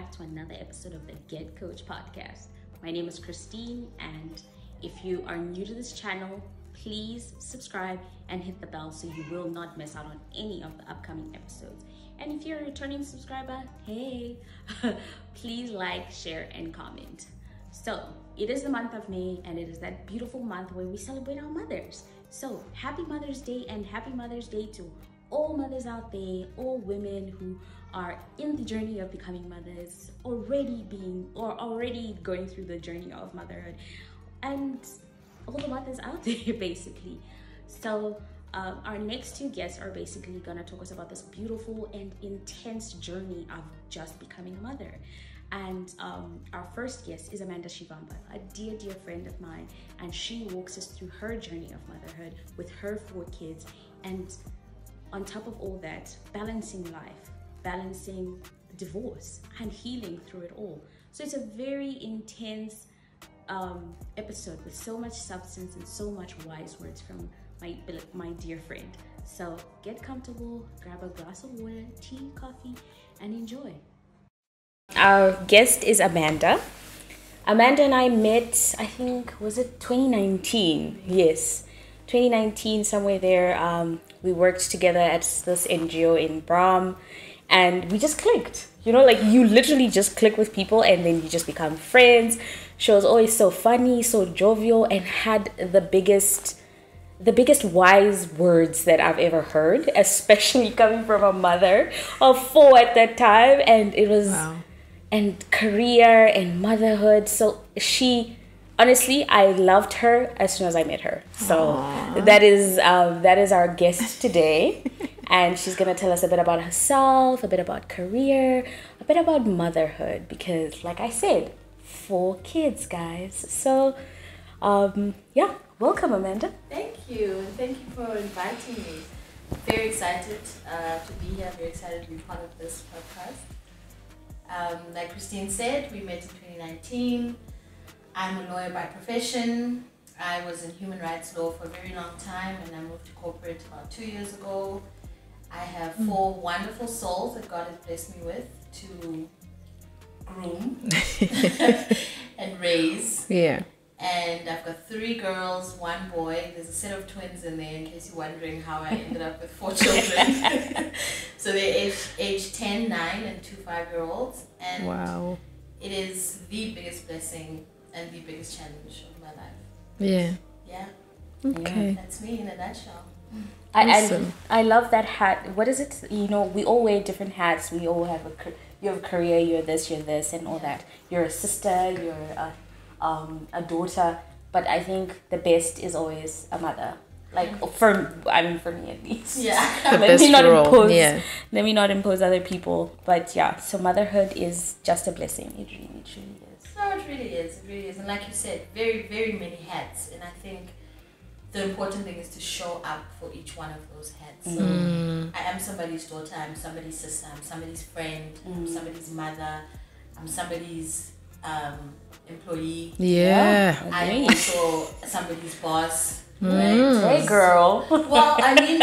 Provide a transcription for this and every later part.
back to another episode of the Get Coach podcast. My name is Christine, and if you are new to this channel, please subscribe and hit the bell so you will not miss out on any of the upcoming episodes. And if you're a returning subscriber, hey, please like, share, and comment. So it is the month of May, and it is that beautiful month where we celebrate our mothers. So happy Mother's Day, and happy Mother's Day to all mothers out there, all women who are in the journey of becoming mothers, already going through the journey of motherhood, and all the mothers out there basically. So our next two guests are basically gonna talk us about this beautiful and intense journey of just becoming a mother. And our first guest is Amanda Shivamba, a dear friend of mine, and she walks us through her journey of motherhood with her 4 kids, and on top of all that, balancing life, balancing divorce, and healing through it all. So it's a very intense episode with so much substance and so much wise words from my dear friend. So get comfortable, grab a glass of water, tea, coffee, and enjoy. Our guest is Amanda. Amanda and I met, I think, was it 2019? Yes, 2019, somewhere there. We worked together at this NGO in Bram, and we just clicked. You know, like you literally just click with people and then you just become friends. She was always so funny, so jovial, and had the biggest wise words that I've ever heard, especially coming from a mother of 4 at that time. And it was, wow. And career and motherhood. So honestly, I loved her as soon as I met her. So that is our guest today. And she's going to tell us a bit about herself, a bit about career, a bit about motherhood. Because like I said, 4 kids, guys. So, welcome, Amanda. Thank you. And thank you for inviting me. Very excited to be here. Very excited to be part of this podcast. Like Christine said, we met in 2019. I'm a lawyer by profession. I was in human rights law for a very long time, and I moved to corporate about 2 years ago. I have 4 wonderful souls that God has blessed me with to groom and raise. Yeah. And I've got 3 girls, 1 boy. There's a set of twins in there in case you're wondering how I ended up with 4 children. So they're age 10, 9, and 2 5-year-olds. And wow. It is the biggest blessing and the biggest challenge of my life. Yeah. Yeah. Okay. That's me in a nutshell. Awesome. I love that hat. What is it? You know, we all wear different hats. We all have you have a career, you're this, and all that. You're a sister, you're a daughter, but I think the best is always a mother. Like for me at least. Yeah. Let me not impose other people. But yeah, so motherhood is just a blessing. It really truly is. No, it really is. It really is. And like you said, very, very many hats. And I think the important thing is to show up for each one of those hats. So I am somebody's daughter, I'm somebody's sister, I'm somebody's friend, I'm somebody's mother, I'm somebody's employee. Yeah. I'm also somebody's boss. Right? Hey, girl. Well, I mean,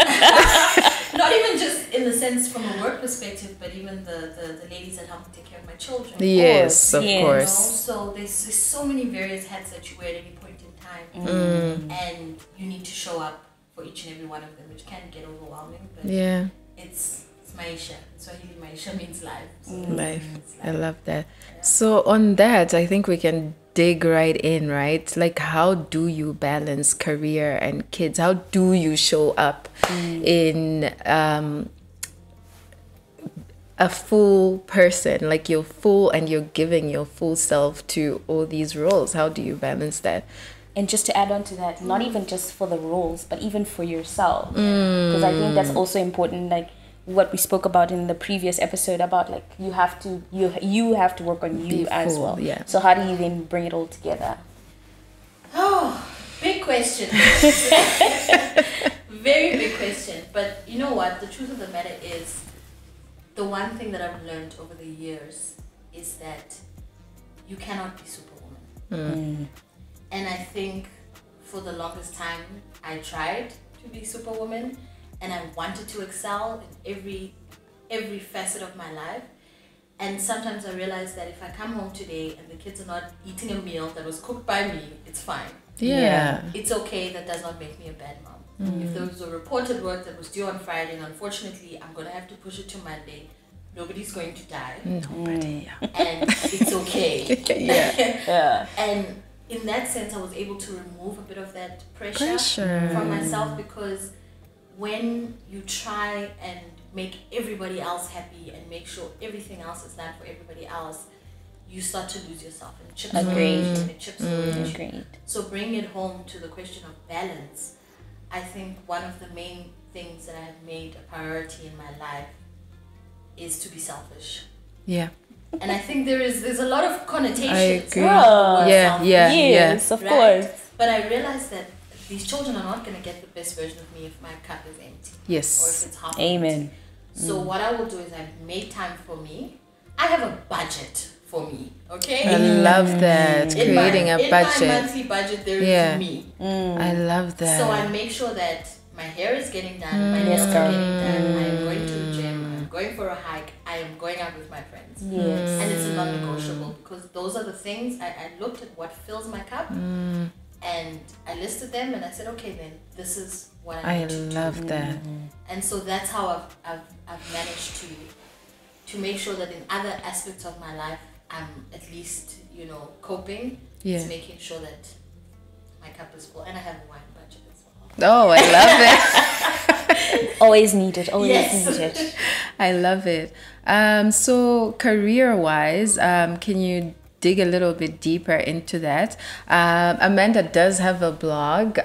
not even just in the sense from a work perspective, but even the ladies that help me take care of my children. Yes, of course. You know? So there's so many various hats that you wear at any point in time, and you need to show up for each and every one of them, which can get overwhelming. But yeah, it's Maisha. Swahili Maisha means life. So life. it's I love that. Yeah. So on that, I think we can dig right in, right? Like, how do you balance career and kids? How do you show up in a full person? Like, you're full and you're giving your full self to all these roles. How do you balance that? And just to add on to that, not even just for the roles, but even for yourself. Because I think that's also important. Like what we spoke about in the previous episode about like you have to work on you as well. Yeah. So how do you then bring it all together? Oh, big question. Very big question. But you know what? The truth of the matter is, the one thing that I've learned over the years is that you cannot be Superwoman. And I think for the longest time, I tried to be Superwoman, and I wanted to excel in every facet of my life. And sometimes I realize that if I come home today and the kids are not eating a meal that was cooked by me, it's fine. Yeah. It's okay. That does not make me a bad mom. If there was a reported work that was due on Friday, and unfortunately I'm going to have to push it to Monday, nobody's going to die. Nobody. And it's okay. Yeah. And in that sense, I was able to remove a bit of that pressure from myself, because when you try and make everybody else happy and make sure everything else is done for everybody else, you start to lose yourself, and it chips away and it chips away at you. So bringing it home to the question of balance, I think one of the main things that I have made a priority in my life is to be selfish. Yeah. And I think there's a lot of connotations. I agree. Yes, of course. But I realized that these children are not going to get the best version of me if my cup is empty. Yes. Or if it's half Amen. empty. So what I will do is I make time for me. I have a budget for me, okay? I love that. Creating a budget. In my monthly budget, there is me. I love that. So I make sure that my hair is getting done, my nails are getting done, I am going to the gym, I'm going for a hike, I am going out with my friends. Yes. And it's a non-negotiable, because those are the things, I looked at what fills my cup, and I listed them, and I said, okay, then this is what I need to do. I love that. And so that's how I've managed to make sure that in other aspects of my life, I'm at least, coping. Yeah. It's making sure that my cup is full, and I have a wine budget as well. Oh, I love it. Always needed. Always Yes. needed. I love it. So career-wise, can you dig a little bit deeper into that? Amanda does have a blog.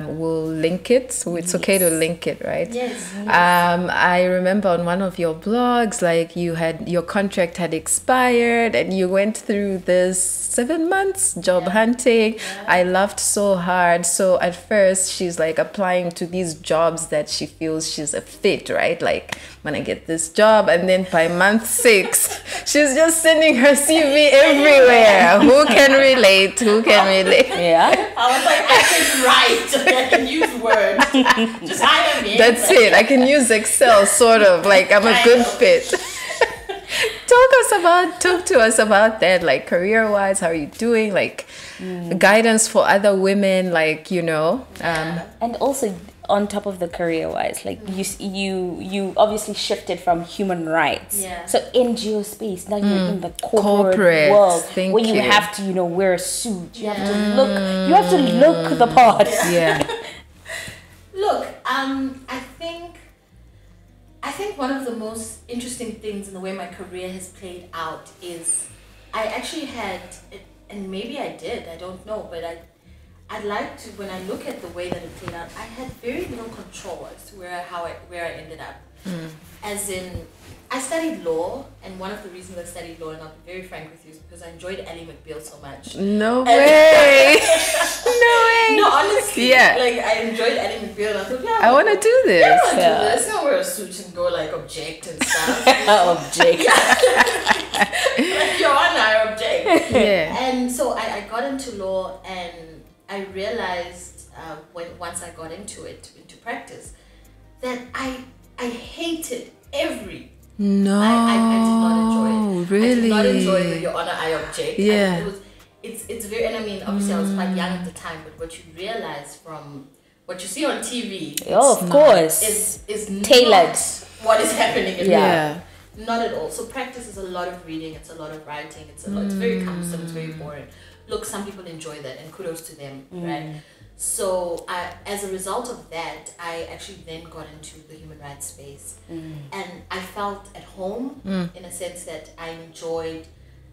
We'll link it. So it's okay to link it, right? Yes. I remember on one of your blogs, like your contract had expired and you went through this 7 months job hunting. I laughed so hard. So at first she's like applying to these jobs that she feels she's a fit, right? Like, when I get this job, and then by month 6, she's just sending her CV everywhere. Who can relate? Who can relate? Yeah. I was like, I can write. I can use Word. Just hire me. That's it. I can use Excel, sort of. Like, I'm a good fit. Talk to us about that, like career-wise. How are you doing? Like, guidance for other women, like, And also on top of the career-wise, like you obviously shifted from human rights. Yeah. So NGO space, now you're in the corporate world Thank where you you. have to, wear a suit. You have to look the part. Yeah. Look, I think one of the most interesting things in the way my career has played out is I actually had, and maybe I did, I don't know, but I'd like to, when I look at the way that it played out, I had very little control as to where I ended up. As in, I studied law, and one of the reasons I studied law, and I'll be very frank with you, is because I enjoyed Ally McBeal so much. No way. No way. No, honestly. Yeah. Like, I enjoyed Ally McBeal, and I thought, I want to do this. I want to do this. Not wear a suit and go, like, object and stuff. Object. Like, Your Honor, I object. Yeah. And so I got into law, and I realized once I got into practice, that I hated every. No. I did not enjoy it. Really? I did not enjoy the Your Honor, I object. Yeah. It's very, and I mean, obviously I was quite young at the time, but what you realize from what you see on TV, Oh, of course. is Tailored. not what is happening in Yeah. life. Not at all. So practice is a lot of reading, it's a lot of writing, it's very cumbersome, it's very boring. Look, some people enjoy that, and kudos to them, right? So as a result of that, I actually then got into the human rights space, and I felt at home in a sense that I enjoyed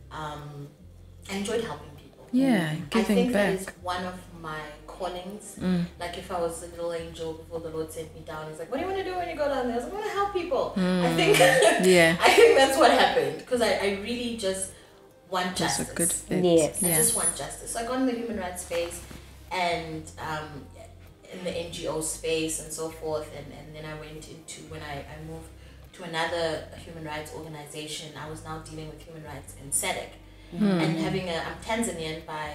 helping people. Yeah, I giving think back. that is one of my callings. Like, if I was a little angel before the Lord sent me down, he's like, what do you want to do when you go down there? I was like, I want to help people. I think Yeah. I think that's what happened, because I really just want That's justice. a good fit. Yes. I Yeah. just want justice. So I got in the human rights space, and in the NGO space and so forth, and then I went into, when I moved to another human rights organization, I was now dealing with human rights in SADC. And I'm Tanzanian by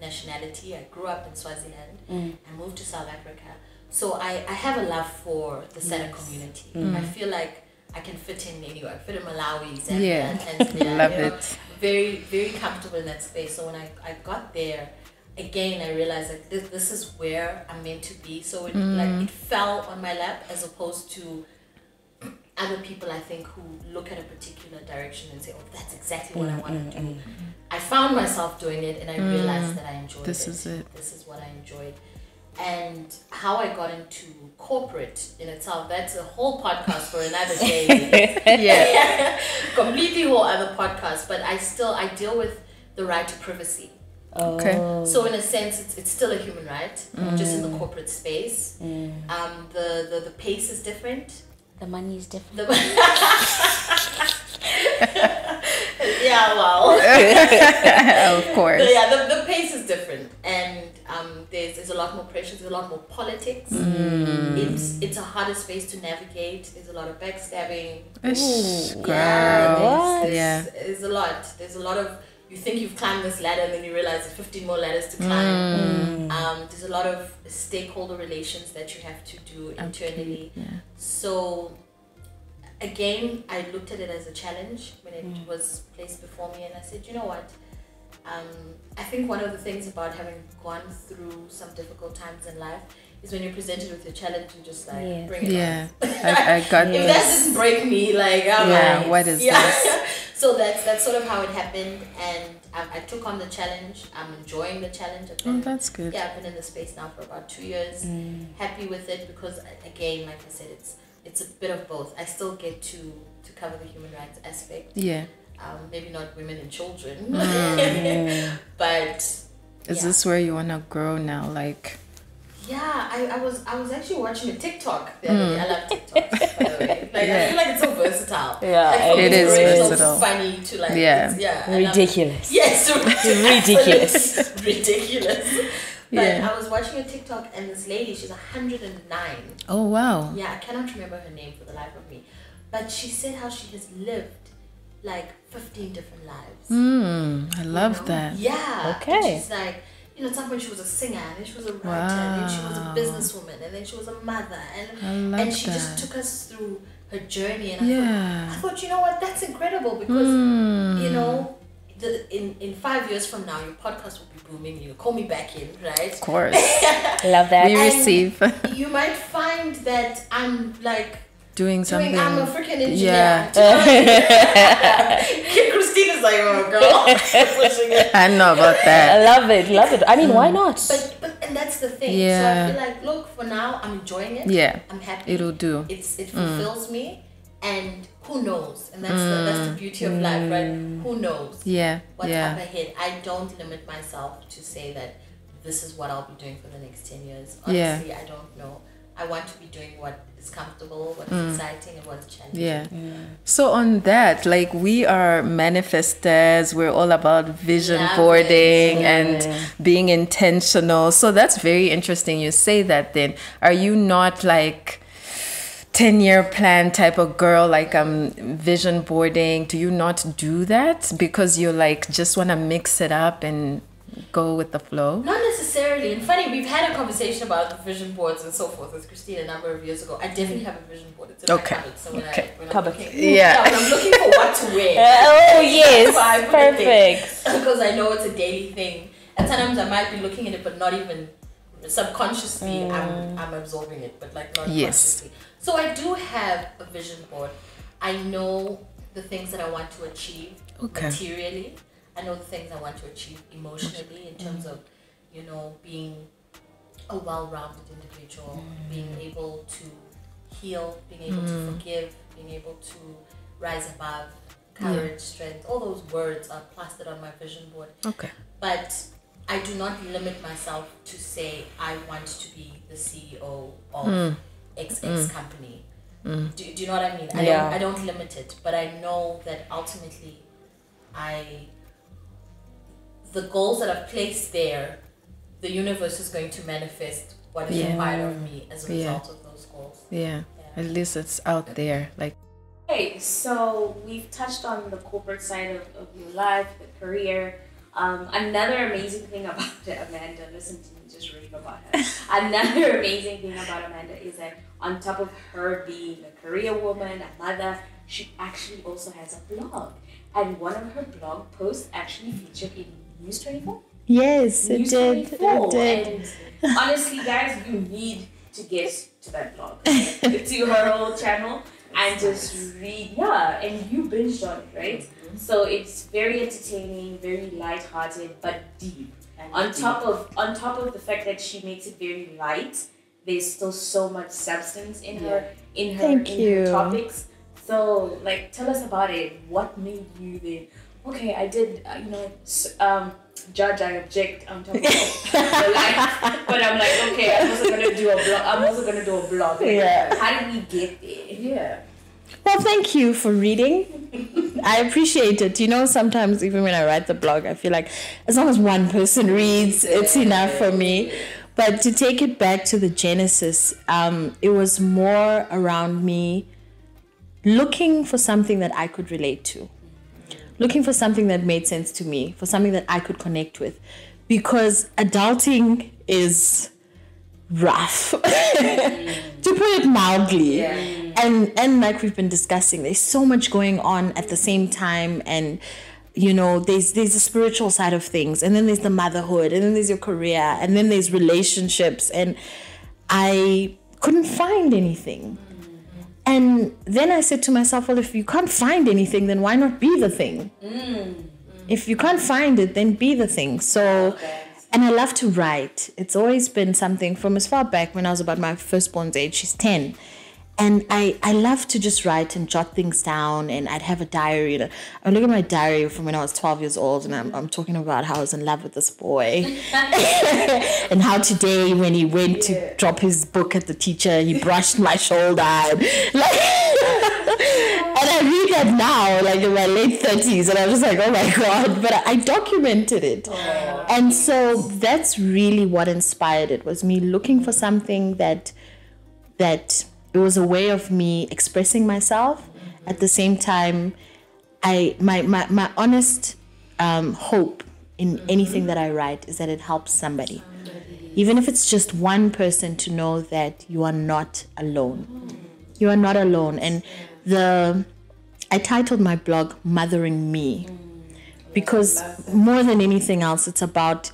nationality. I grew up in Swaziland. I moved to South Africa. So I have a love for the SADC community. I feel like I can fit in anywhere. I fit in Malawi, Zambia, Yeah. Tanzania. Love you know, it. very, very comfortable in that space. So when I got there, again, I realized like this is where I'm meant to be. So it like it fell on my lap as opposed to other people, I think, who look at a particular direction and say, oh, that's exactly what I want to do. I found myself doing it and I realized that I enjoyed This it. is it. This is what I enjoyed. And how I got into corporate in itself, that's a whole podcast for another day. Yeah. Completely whole other podcast. But I deal with the right to privacy. Okay. So in a sense, it's still a human right, just in the corporate space. The pace is different. The money is different. Yeah, well. Of course. The pace is different, and there's a lot more pressure. There's a lot more politics. It's a harder space to navigate. There's a lot of backstabbing. Girl. There's a lot. There's a lot of, you think you've climbed this ladder and then you realize there's 15 more ladders to climb. There's a lot of stakeholder relations that you have to do internally. So again, I looked at it as a challenge when it was placed before me, and I said, you know what? I think one of the things about having gone through some difficult times in life is when you're presented with your challenge, you just like bring it on. I got If that doesn't break me, like, what is this? So that's sort of how it happened, and I took on the challenge. I'm enjoying the challenge. That's good. Yeah, I've been in the space now for about 2 years. Happy with it because, again, like I said, it's a bit of both. I still get to cover the human rights aspect. Yeah. Maybe not women and children, but is this where you wanna grow now? Like. Yeah, I was actually watching a TikTok the other day. I love TikTok, by the way. Like, I feel like it's so versatile. Yeah, like, it is versatile. It's funny to like. Yeah. Ridiculous. Yes, Ridiculous. Ridiculous. But I was watching a TikTok and this lady, she's 109. Oh wow. Yeah, I cannot remember her name for the life of me, but she said how she has lived like 15 different lives. I love that. Yeah. Okay. And she's like, you know, at some point she was a singer, and then she was a writer, and then she was a businesswoman, and then she was a mother, and she just took us through her journey. And I thought, you know what, that's incredible because you know, in 5 years from now, your podcast will be booming. You call me back in, right? Of course. Love that. We receive. You might find that I'm like. Doing something. I'm a freaking engineer. Yeah. Christina's like, oh girl, pushing it. I know about that. I love it. I mean, why not? But and that's the thing. Yeah. So I feel like, look, for now, I'm enjoying it. Yeah. I'm happy. It'll do. It fulfills me, and who knows? And that's the beauty of life, right? Who knows? Yeah. What's up ahead? I don't limit myself to say that this is what I'll be doing for the next 10 years. Honestly, I don't know. I want to be doing what is comfortable, what's exciting, and what's challenging. Yeah. So on that, like, we are manifestors. We're all about vision boarding and being intentional. So that's very interesting. You say that. Then are you not like 10-year plan type of girl, like vision boarding? Do you not do that because you like just want to mix it up and go with the flow? Not necessarily. And funny, we've had a conversation about the vision boards and so forth with Christine a number of years ago. I definitely have a vision board. It's in my cupboard. So when I'm looking, when I'm looking for what to wear. Oh yes, perfect. Because I know it's a daily thing. And sometimes I might be looking at it, but not even subconsciously. I'm absorbing it, but like not consciously. So I do have a vision board. I know the things that I want to achieve materially. I know the things I want to achieve emotionally in terms of, you know, being a well-rounded individual, being able to heal, being able to forgive, being able to rise above, courage, strength. All those words are plastered on my vision board. Okay. But I do not limit myself to say I want to be the CEO of XX company. Do you know what I mean? I don't limit it, but I know that ultimately the goals that I've placed there, the universe is going to manifest what is required of me as a result of those goals. Yeah. At least it's out there. Like. Okay, so we've touched on the corporate side of your life, the career. Another amazing thing about Amanda, listen to me just rave about her. Another amazing thing about Amanda is that on top of her being a career woman, a mother, she actually also has a blog. And one of her blog posts actually featured in News 24. Yes, News it 24. did. And honestly, guys, you need to get to that blog, to her whole channel, and just read. Yeah, and you binged on it, right? So it's very entertaining, very light-hearted, but deep. On top of the fact that she makes it very light, there's still so much substance in her her topics. So, like, tell us about it. What made you then? Okay, I did. Judge, I object. I'm talking about the life, but I'm like, okay, I'm also gonna do a blog. Like, how did we get there? Yeah. Well, thank you for reading. I appreciate it. You know, sometimes even when I write the blog, I feel like as long as one person reads, it's enough for me. But to take it back to the genesis, it was more around me looking for something that I could relate to. Looking for something that made sense to me, for something that I could connect with. Because adulting is rough, to put it mildly. And like we've been discussing, there's so much going on at the same time, and you know, there's the spiritual side of things, and then there's the motherhood, and then there's your career, and then there's relationships, and I couldn't find anything. And then I said to myself, well, if you can't find anything, then why not be the thing? If you can't find it, then be the thing. So, and I love to write. It's always been something from as far back when I was about my firstborn's age. She's 10. And I love to just write and jot things down, and I'd have a diary. You know, I look at my diary from when I was 12 years old, and I'm talking about how I was in love with this boy. And how today when he went to drop his book at the teacher, he brushed my shoulder. And I read that now, like in my late 30s, and I'm just like, oh my God. But I documented it. And so that's really what inspired it, was me looking for something that it was a way of me expressing myself. At the same time, my honest hope in anything that I write is that it helps somebody. Even if it's just one person to know that you are not alone. You are not alone. And I titled my blog Mothering Me, because more than anything else, it's about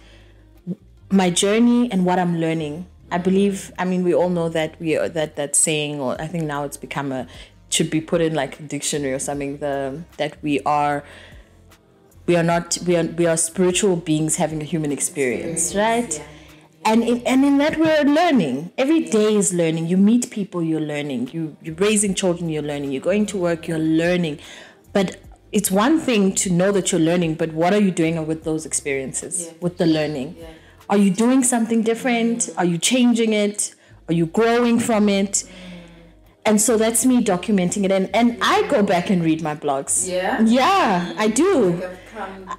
my journey and what I'm learning. I believe, we all know that that saying, or I think now it's become should be put in like a dictionary or something, that we are spiritual beings having a human experience, right? Yeah. And in that we're learning. Every day is learning. You meet people, you're learning. You're raising children, you're learning. You're going to work, you're learning. But it's one thing to know that you're learning, but what are you doing with those experiences, with the learning? Yeah. Are you doing something different? Are you changing it? Are you growing from it? And so that's me documenting it. And I go back and read my blogs. Yeah? Yeah, I do.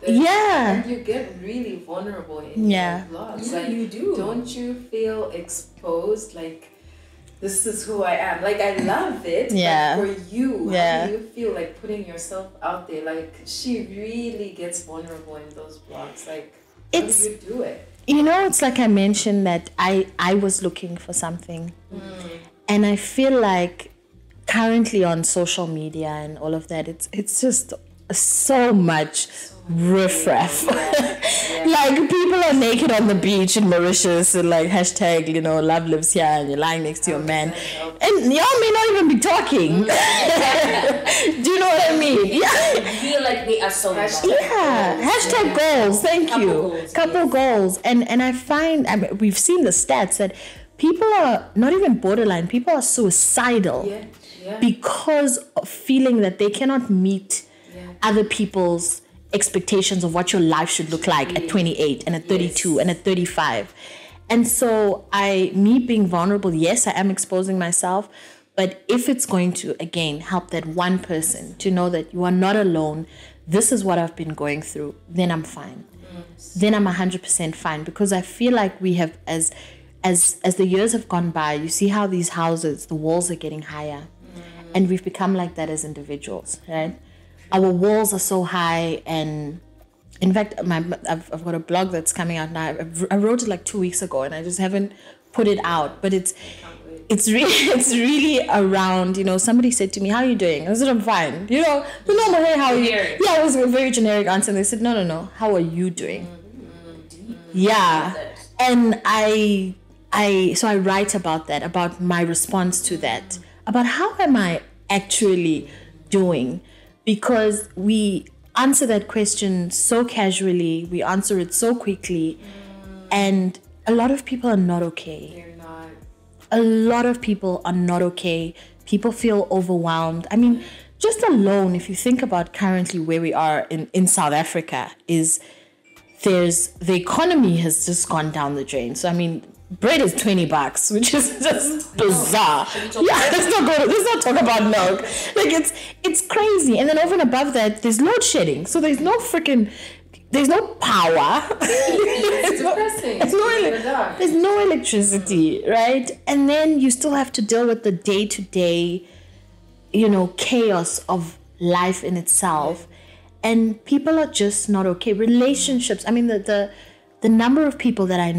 And you get really vulnerable in your blogs. Yeah, you do. Don't you feel exposed? Like, this is who I am. Like, I love it. Yeah. But for you, how do you feel like putting yourself out there? Like, she really gets vulnerable in those blogs. Like, how do you do it? You know, it's like I mentioned that I was looking for something. And I feel like currently on social media and all of that, it's just so much riffraff. Like, people are naked on the beach in Mauritius and like hashtag, you know, love lives here, and you're lying next to your man. And y'all may not even be talking. Do you know what I mean? Yeah. I feel like they are so much. Yeah. Hashtag goals. Thank you. Couple goals. And I find, we've seen the stats that people are not even borderline, people are suicidal because of feeling that they cannot meet other people's expectations of what your life should look like at 28 and at 32 and at 35. And so me being vulnerable, yes, I am exposing myself, but if it's going to, again, help that one person to know that you are not alone, this is what I've been going through, then I'm fine. Then I'm 100% fine, because I feel like we have, as the years have gone by, you see how these houses, the walls are getting higher, and we've become like that as individuals, right? Our walls are so high, and in fact, I've got a blog that's coming out now. I wrote it like 2 weeks ago, and I just haven't put it out. But it's really around, somebody said to me, "How are you doing?" I said, "I'm fine." The normal, "Hey, how are you?" Yeah, it was a very generic answer. And they said, No. How are you doing? Yeah. And so I write about that, about my response to that, about how am I actually doing? Because we answer that question so casually, we answer it so quickly, and a lot of people are not okay. They're not. A lot of people are not okay. People feel overwhelmed. I mean, just alone, if you think about currently where we are in South Africa, the economy has just gone down the drain. So, I mean, bread is $20, which is just bizarre. Yeah, let's not talk about milk. Like, it's crazy. And then over and above that, there's load shedding. So there's no power. It's depressing. There's no electricity, right? And then you still have to deal with the day-to-day, chaos of life in itself. And people are just not okay. Relationships, I mean, the number of people that I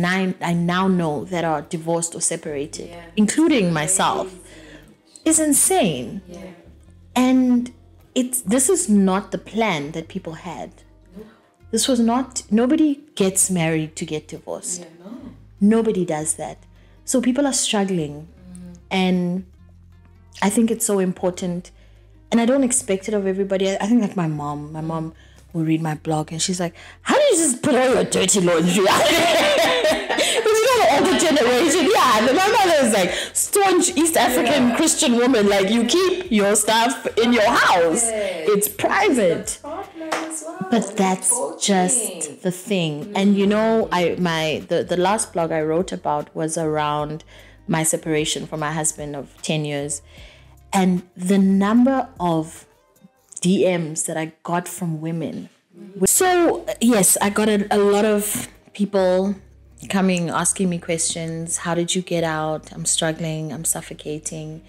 now know that are divorced or separated, including myself, is insane. Yeah. And this is not the plan that people had. This was not, nobody gets married to get divorced. Yeah, no. Nobody does that. So people are struggling. And I think it's so important. And I don't expect it of everybody. I think like my mom will read my blog and she's like, "How do you just put all your dirty laundry out?" Because the older generation, my mother is like staunch East African Christian woman. Like, you keep your stuff in your house. It's private. But that's just the thing. And the last blog I wrote about was around my separation from my husband of 10 years. And the number of DMs that I got from women. So, yes, I got a lot of people coming, asking me questions. How did you get out? I'm struggling. I'm suffocating.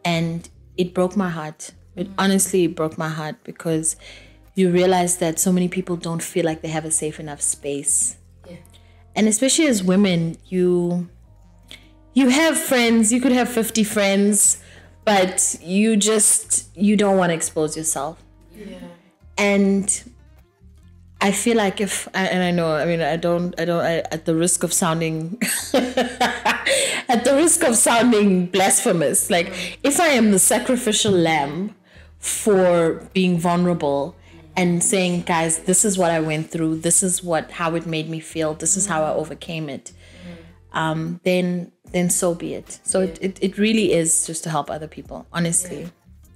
And it broke my heart. It honestly broke my heart, because you realize that so many people don't feel like they have a safe enough space. Yeah. And especially as women, you have friends. You could have 50 friends, but you don't want to expose yourself. Yeah. And I feel like at the risk of sounding blasphemous, like, if I am the sacrificial lamb for being vulnerable and saying, "Guys, this is what I went through, this is how it made me feel, this is how I overcame it," then so be it. So it really is just to help other people, honestly.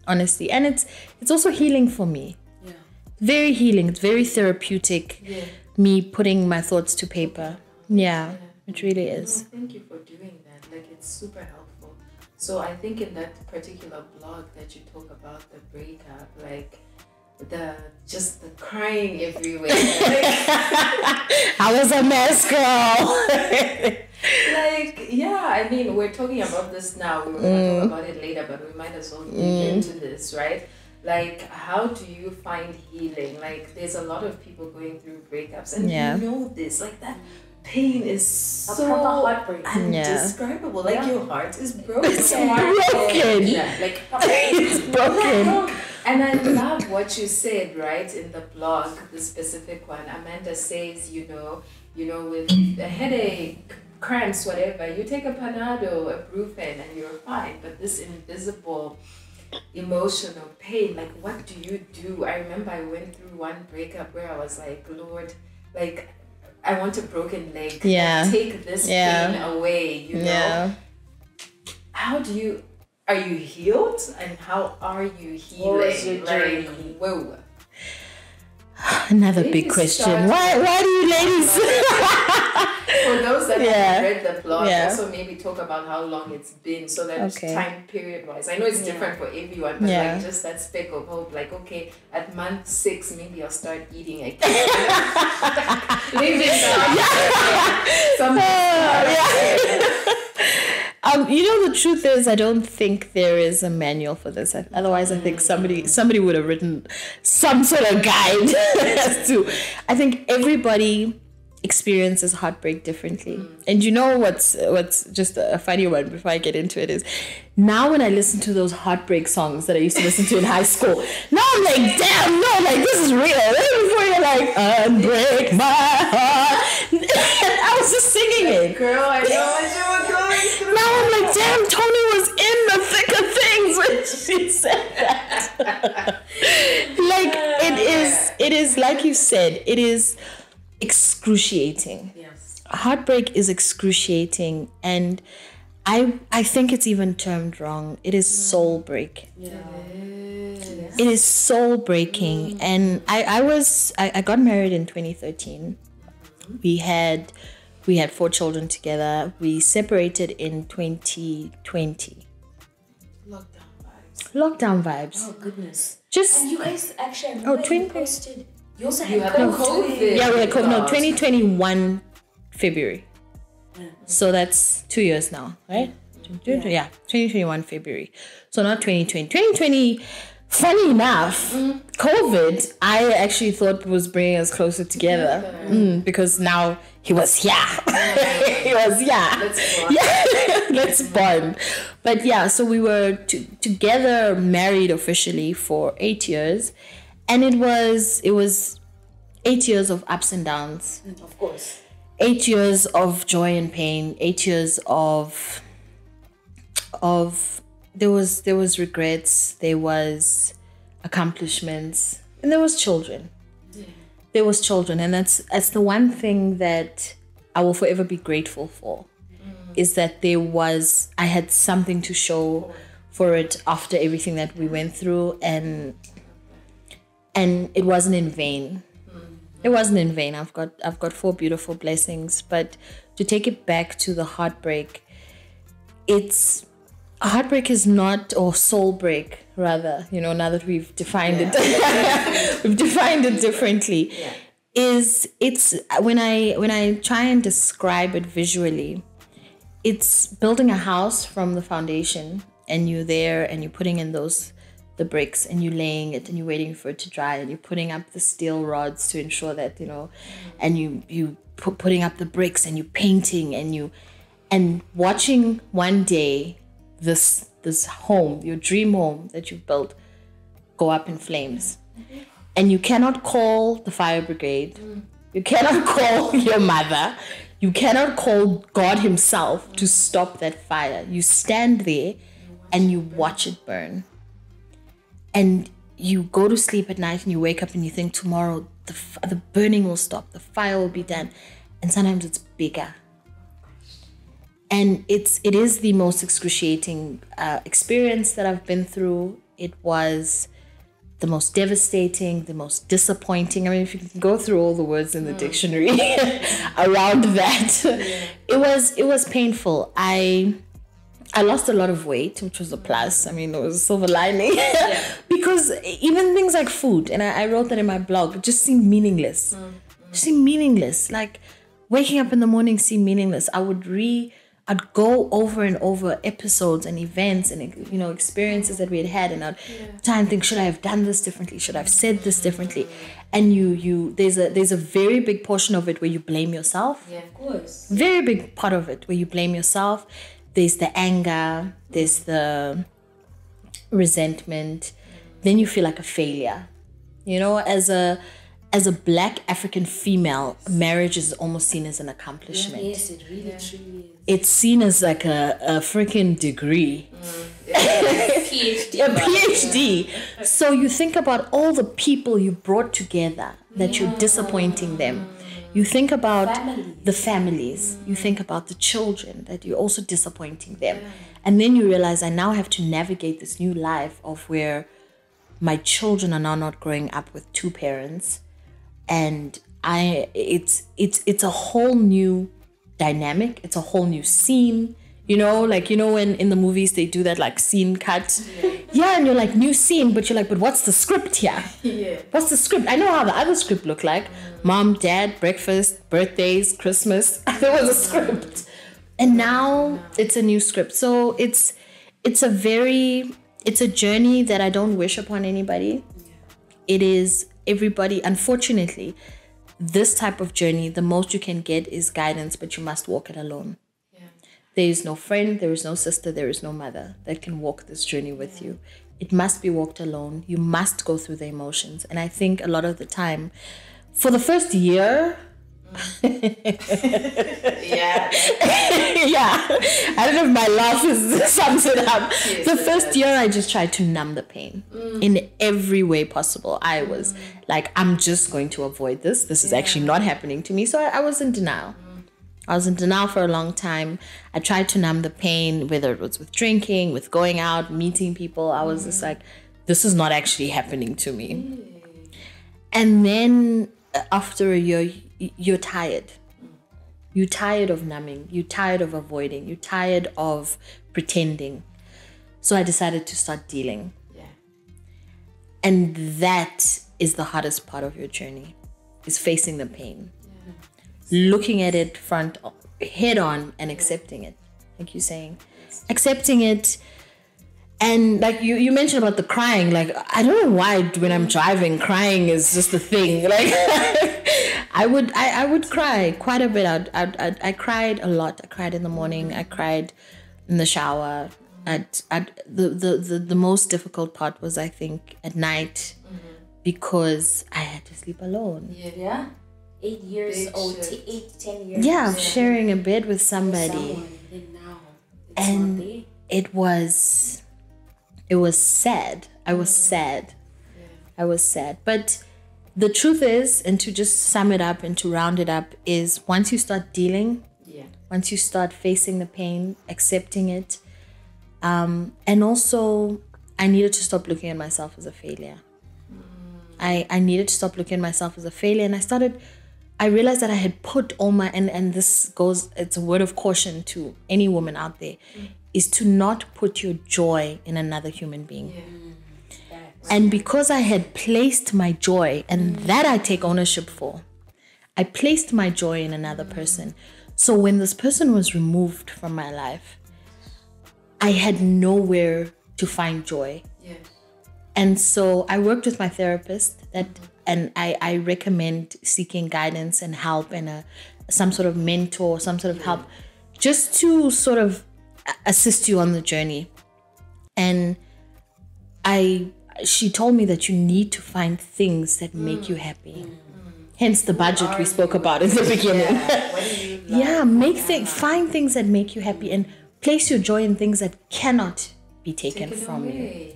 And it's also healing for me. Yeah. Very healing. It's very therapeutic. Yeah. Me putting my thoughts to paper. Yeah, it really is. Thank you for doing that. Like, it's super helpful. So I think in that particular blog that you talk about the breakup, like, the crying everywhere. I was a mess, girl. I mean, we're talking about this now. We were going to talk about it later, but we might as well get into this, right? Like, how do you find healing? Like, there's a lot of people going through breakups, and you know this, like, that pain is so undescribable. Like, your heart is broken. It's broken. Like, it's broken. And I love what you said, right, in the blog, the specific one. Amanda says, with a headache, cramps, whatever, you take a Panado, a Brufen, and you're fine. But this invisible emotional pain, like, what do you do? I remember I went through one breakup where I was like, "Lord, like, I want a broken leg. Like, take this pain away, How do you... Are you healed? And how are you healing? What was your journey? Whoa. Another big question. Why do you ladies? For those that haven't read the blog, also maybe talk about how long it's been, so that time period wise. I know it's different for everyone, but like, just that speck of hope. Like, okay, at month 6, maybe I'll start eating again. You know, the truth is, I don't think there is a manual for this. Otherwise, I think somebody would have written some sort of guide as to. I think everybody experiences heartbreak differently. And you know what's just a funny one before I get into it is, now when I listen to those heartbreak songs that I used to listen to in high school, now I'm like, damn, no, like this is real. Before you're like, unbreak my heart. And I was just singing it. Girl, I know what you were going through. Now I'm like, damn, Tony was in the thick of things when she said that. Like, it is like you said, it is excruciating. Yes. Heartbreak is excruciating, and I think it's even termed wrong. It is soul break. Yeah. It is soul breaking. And I got married in 2013. We had 4 children together. We separated in 2020. Lockdown vibes. Oh goodness. Just And you guys actually, I Oh, remember you 20 posted. You also You had had COVID. COVID. yeah, we had COVID. No, 2021 February. So that's 2 years now, right? Yeah, 2021 February. So not 2020. 2020, funny enough, COVID, I actually thought was bringing us closer together. Because now he was here. He was here. Let's bond. But yeah, so we were together, married officially for 8 years. And it was 8 years of ups and downs. Of course. 8 years of joy and pain. 8 years of there was regrets, there was accomplishments, and there was children. There was children, and that's the one thing that I will forever be grateful for. Is that I had something to show for it after everything that we went through, and it wasn't in vain. It wasn't in vain. I've got 4 beautiful blessings, but to take it back to the heartbreak, heartbreak is not, or soul break rather, you know, now that we've defined it, we've defined it differently. Yeah. It's when I try and describe it visually, it's building a house from the foundation, and you're there and you're putting in the bricks, and you're laying it and you're waiting for it to dry, and you're putting up the steel rods to ensure that, you know, and you putting up the bricks, and you're painting, and watching one day this home, your dream home that you've built, go up in flames. And you cannot call the fire brigade. You cannot call your mother. You cannot call God himself to stop that fire. You stand there and you watch it burn. And you go to sleep at night and you wake up and you think tomorrow the burning will stop, the fire will be done. And sometimes it's bigger. And it is the most excruciating experience that I've been through. It was the most devastating, the most disappointing. I mean, if you can go through all the words in the dictionary around that, it was painful. I lost a lot of weight, which was a plus. I mean, it was a silver lining. Because even things like food, and I wrote that in my blog, it just seemed meaningless. It seemed meaningless. Like waking up in the morning seemed meaningless. I'd go over and over episodes and events and, you know, experiences that we had, and I'd try and think, should I have done this differently? Should I have said this differently? And there's a very big portion of it where you blame yourself. Yeah, of course. Very big part of it where you blame yourself. There's the anger, there's the resentment. Then you feel like a failure. You know, as a Black African female, marriage is almost seen as an accomplishment. Yes, it really truly is. It's seen as like a freaking degree. PhD. A PhD. So you think about all the people you brought together that you're disappointing them. You think about the families. You think about the children that you're also disappointing them. And then you realize, I now have to navigate this new life of where my children are now not growing up with 2 parents. And it's a whole new dynamic. It's a whole new scene. You know, like, you know, when in the movies they do that like scene cut. Yeah, and you're like, new scene, but you're like, but what's the script here? Yeah. What's the script? I know how the other script looked like. Mom, dad, breakfast, birthdays, Christmas. There was a script. And now it's a new script. So it's a journey that I don't wish upon anybody. It is everybody. Unfortunately, this type of journey, the most you can get is guidance, but you must walk it alone. There is no friend, there is no sister, there is no mother that can walk this journey with you. It must be walked alone. You must go through the emotions. And I think a lot of the time, for the first year, Yeah. I don't know if my laugh sums it up. Yes, the first year, I just tried to numb the pain in every way possible. I was like, I'm just going to avoid this. This is actually not happening to me. So I was in denial. I was in denial for a long time. I tried to numb the pain, whether it was with drinking, with going out, meeting people. I was just like, this is not actually happening to me. And then after a year, you're tired. You're tired of numbing. You're tired of avoiding. You're tired of pretending. So I decided to start dealing. And that is the hardest part of your journey, is facing the pain. Looking at it head on and accepting it. Like you're saying. Accepting it. And like you mentioned about the crying, like I don't know why when I'm driving, crying is just a thing. Like I would cry quite a bit. I cried a lot. I cried in the morning. I cried in the shower. The most difficult part was, I think, at night, because I had to sleep alone. 8 years old, 8 to 10 years. Yeah, sharing a bed with somebody. And it was sad. I was sad. But the truth is, and to just sum it up and to round it up, is once you start dealing, once you start facing the pain, accepting it, and also I needed to stop looking at myself as a failure. I needed to stop looking at myself as a failure, and I realized that I had put all my, and this goes, it's a word of caution to any woman out there, is to not put your joy in another human being. And because I had placed my joy, and that I take ownership for, I placed my joy in another person. So when this person was removed from my life, I had nowhere to find joy. And so I worked with my therapist, and I recommend seeking guidance and help and some sort of mentor, some sort of help, just to sort of assist you on the journey. And she told me that you need to find things that make you happy. Hence the budget we spoke about in the beginning. Find things that make you happy and place your joy in things that cannot be taken from you.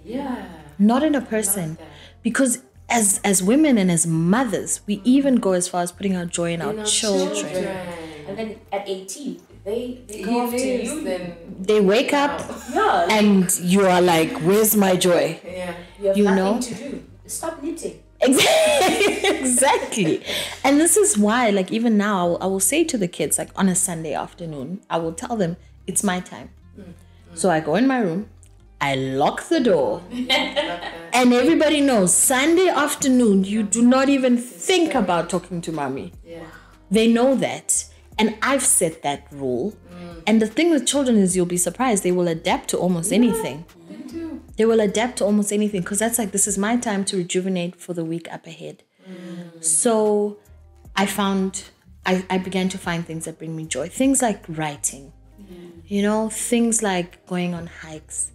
Not in a person. Because as women and as mothers, we even go as far as putting our joy in our children. And then at 18, they go off to you. They wake up and you are like, where's my joy? You have nothing to do. Stop knitting. Exactly. And this is why, like, even now, I will say to the kids, like, on a Sunday afternoon, I will tell them, it's my time. So I go in my room, I lock the door, and everybody knows, Sunday afternoon, you do not even think about talking to mommy. They know that. And I've set that rule. And the thing with children is, you'll be surprised, they will adapt to almost anything. They will adapt to almost anything, because that's like, this is my time to rejuvenate for the week up ahead. So I began to find things that bring me joy. Things like writing, things like going on hikes,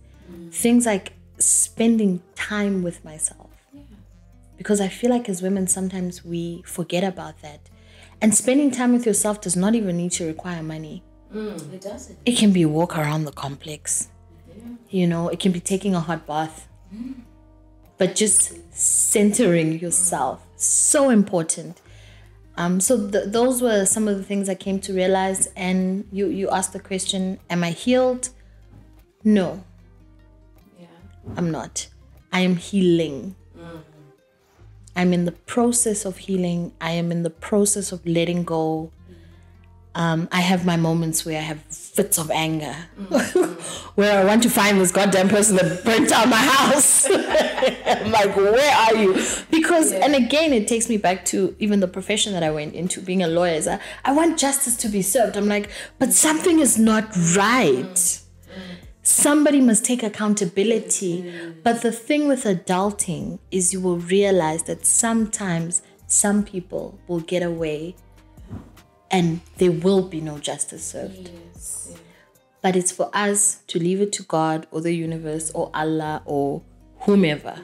things like spending time with myself. Because I feel like as women, sometimes we forget about that. And spending time with yourself does not even need to require money. It doesn't. It can be a walk around the complex. It can be taking a hot bath. But just centering yourself, so important. So those were some of the things I came to realize. And you asked the question, am I healed? No. I'm not. I am healing. I'm in the process of healing. I am in the process of letting go. I have my moments where I have fits of anger, where I want to find this goddamn person that burnt down my house. I'm like, where are you? Because, and again, it takes me back to even the profession that I went into, being a lawyer. Is I want justice to be served. I'm like, but something is not right. Somebody must take accountability. But the thing with adulting is you will realize that sometimes some people will get away and there will be no justice served. Yes. But it's for us to leave it to God or the universe or Allah or whomever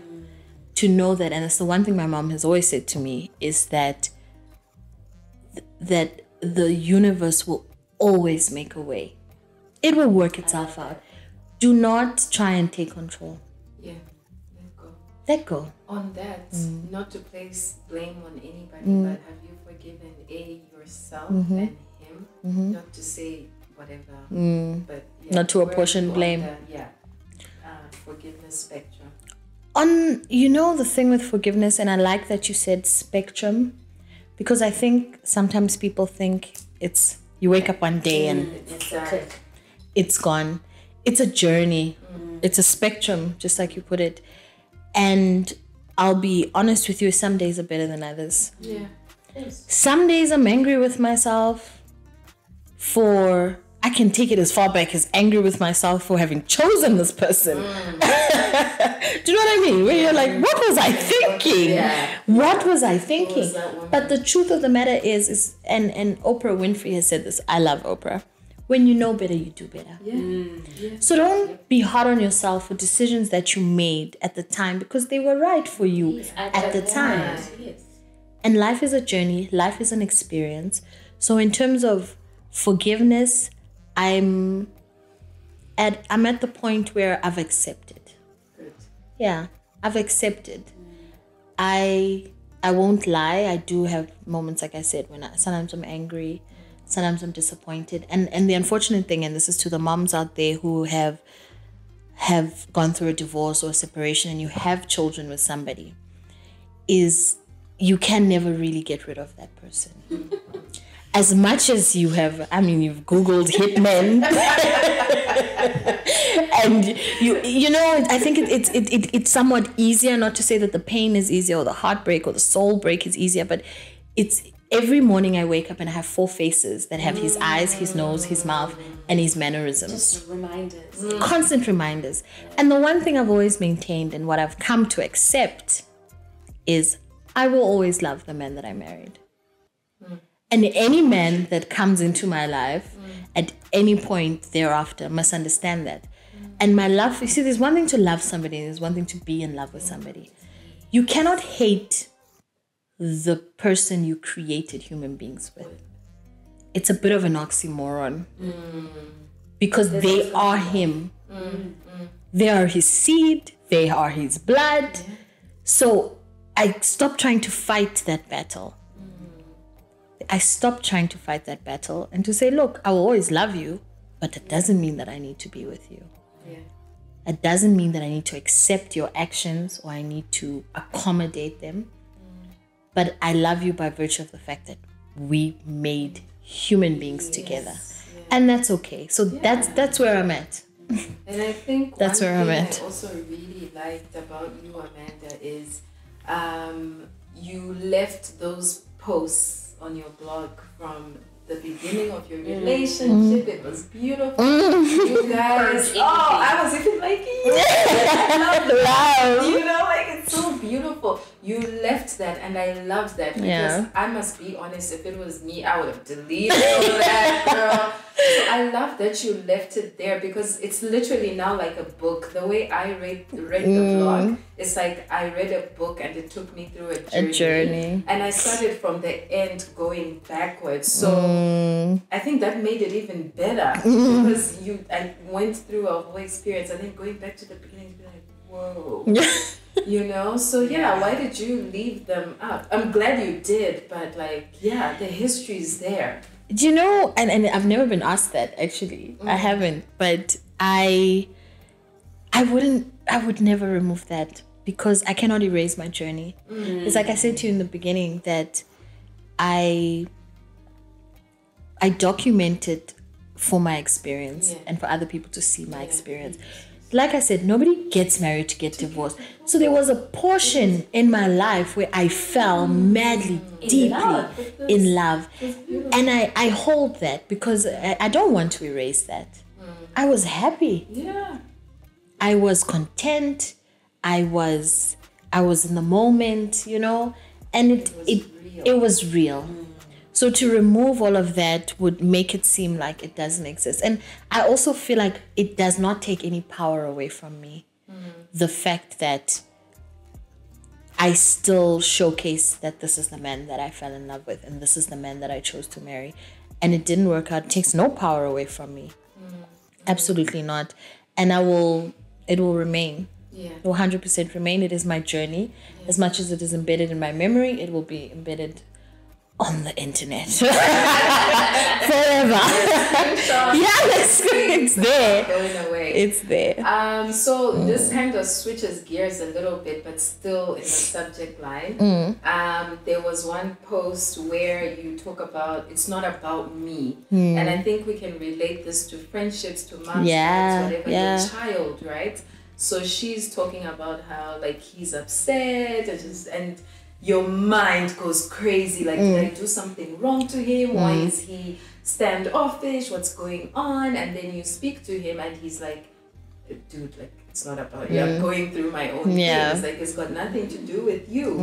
to know that. And it's the one thing my mom has always said to me is that that the universe will always make a way. It will work itself out. Do not try and take control. Yeah, let go. Let go. On that, not to place blame on anybody, but have you forgiven yourself and him? Not to say whatever, but Not to apportion blame. Forgiveness spectrum. On, the thing with forgiveness, and I like that you said spectrum, because I think sometimes people think it's you wake up one day and it's gone. It's a journey. It's a spectrum, just like you put it. And I'll be honest with you, some days are better than others. Yeah. Yes. Some days I'm angry with myself I can take it as far back as angry with myself for having chosen this person. Do you know what I mean? Where you're like, what was I thinking? Yeah. What was I thinking? But the truth of the matter is and Oprah Winfrey has said this. I love Oprah. When you know better, you do better. Yeah. So don't be hard on yourself for decisions that you made at the time because they were right for you at the time. Yes. And life is a journey. Life is an experience. So in terms of forgiveness, I'm at the point where I've accepted. Good. Yeah, I've accepted. I won't lie. I do have moments, like I said, when sometimes I'm angry, sometimes I'm disappointed. And the unfortunate thing, and this is to the moms out there who have gone through a divorce or a separation and you have children with somebody, is you can never really get rid of that person. As much as you've Googled hitmen, and I think it's somewhat easier, not to say that the pain is easier or the heartbreak or the soul break is easier, but it's every morning I wake up and I have 4 faces that have his eyes, his nose, his mouth, and his mannerisms. Just reminders. Constant reminders. And the one thing I've always maintained and what I've come to accept is I will always love the man that I married. And any man that comes into my life at any point thereafter must understand that. And my love, you see, there's one thing to love somebody and there's one thing to be in love with somebody. You cannot hate the person you created human beings with. It's a bit of an oxymoron. Because they are him. They are his seed. They are his blood. So I stopped trying to fight that battle. I stopped trying to fight that battle and to say, look, I will always love you, but that doesn't mean that I need to be with you. Yeah. It doesn't mean that I need to accept your actions or I need to accommodate them. But I love you by virtue of the fact that we made human beings together. Yeah. And that's okay. So that's where I'm at. And I think that's where I'm at. I also really liked about you, Amanda, is you left those posts on your blog from the beginning of your relationship. It was beautiful. You guys, I was even like, it's so beautiful. You left that, and I loved that because I must be honest. If it was me, I would have deleted all that, girl. So I love that you left it there because it's literally now like a book. The way I read the blog, it's like I read a book and it took me through a journey. And I started from the end going backwards. So I think that made it even better because I went through a whole experience and then going back to the beginning and be like, whoa. So why did you leave them out? I'm glad you did, but the history is there. Do you know, and I've never been asked that actually. I haven't, but I would never remove that because I cannot erase my journey. It's like I said to you in the beginning that I I documented for my experience and for other people to see my experience. Like I said, nobody gets married to get divorced. So there was a portion in my life where I fell madly, deeply in love. And I hold that because I don't want to erase that. I was happy. Yeah. I was content. I was in the moment, you know, and it was real. So to remove all of that would make it seem like it doesn't exist. And I also feel like it does not take any power away from me. The fact that I still showcase that this is the man that I fell in love with and this is the man that I chose to marry. And it didn't work out. It takes no power away from me. Absolutely not. And it will remain. Yeah. It will 100% remain. It is my journey. As much as it is embedded in my memory, it will be embedded on the internet forever. It's there. Going away. It's there. So this kind of switches gears a little bit, but still in the subject line. There was one post where you talk about it's not about me, and I think we can relate this to friendships, to moms, dads, whatever, your child, right? So she's talking about how like he's upset and your mind goes crazy. Like, did I do something wrong to him? Why is he standoffish? What's going on? And then you speak to him and he's like, dude, like, it's not about you. I'm going through my own things. Like, it's got nothing to do with you.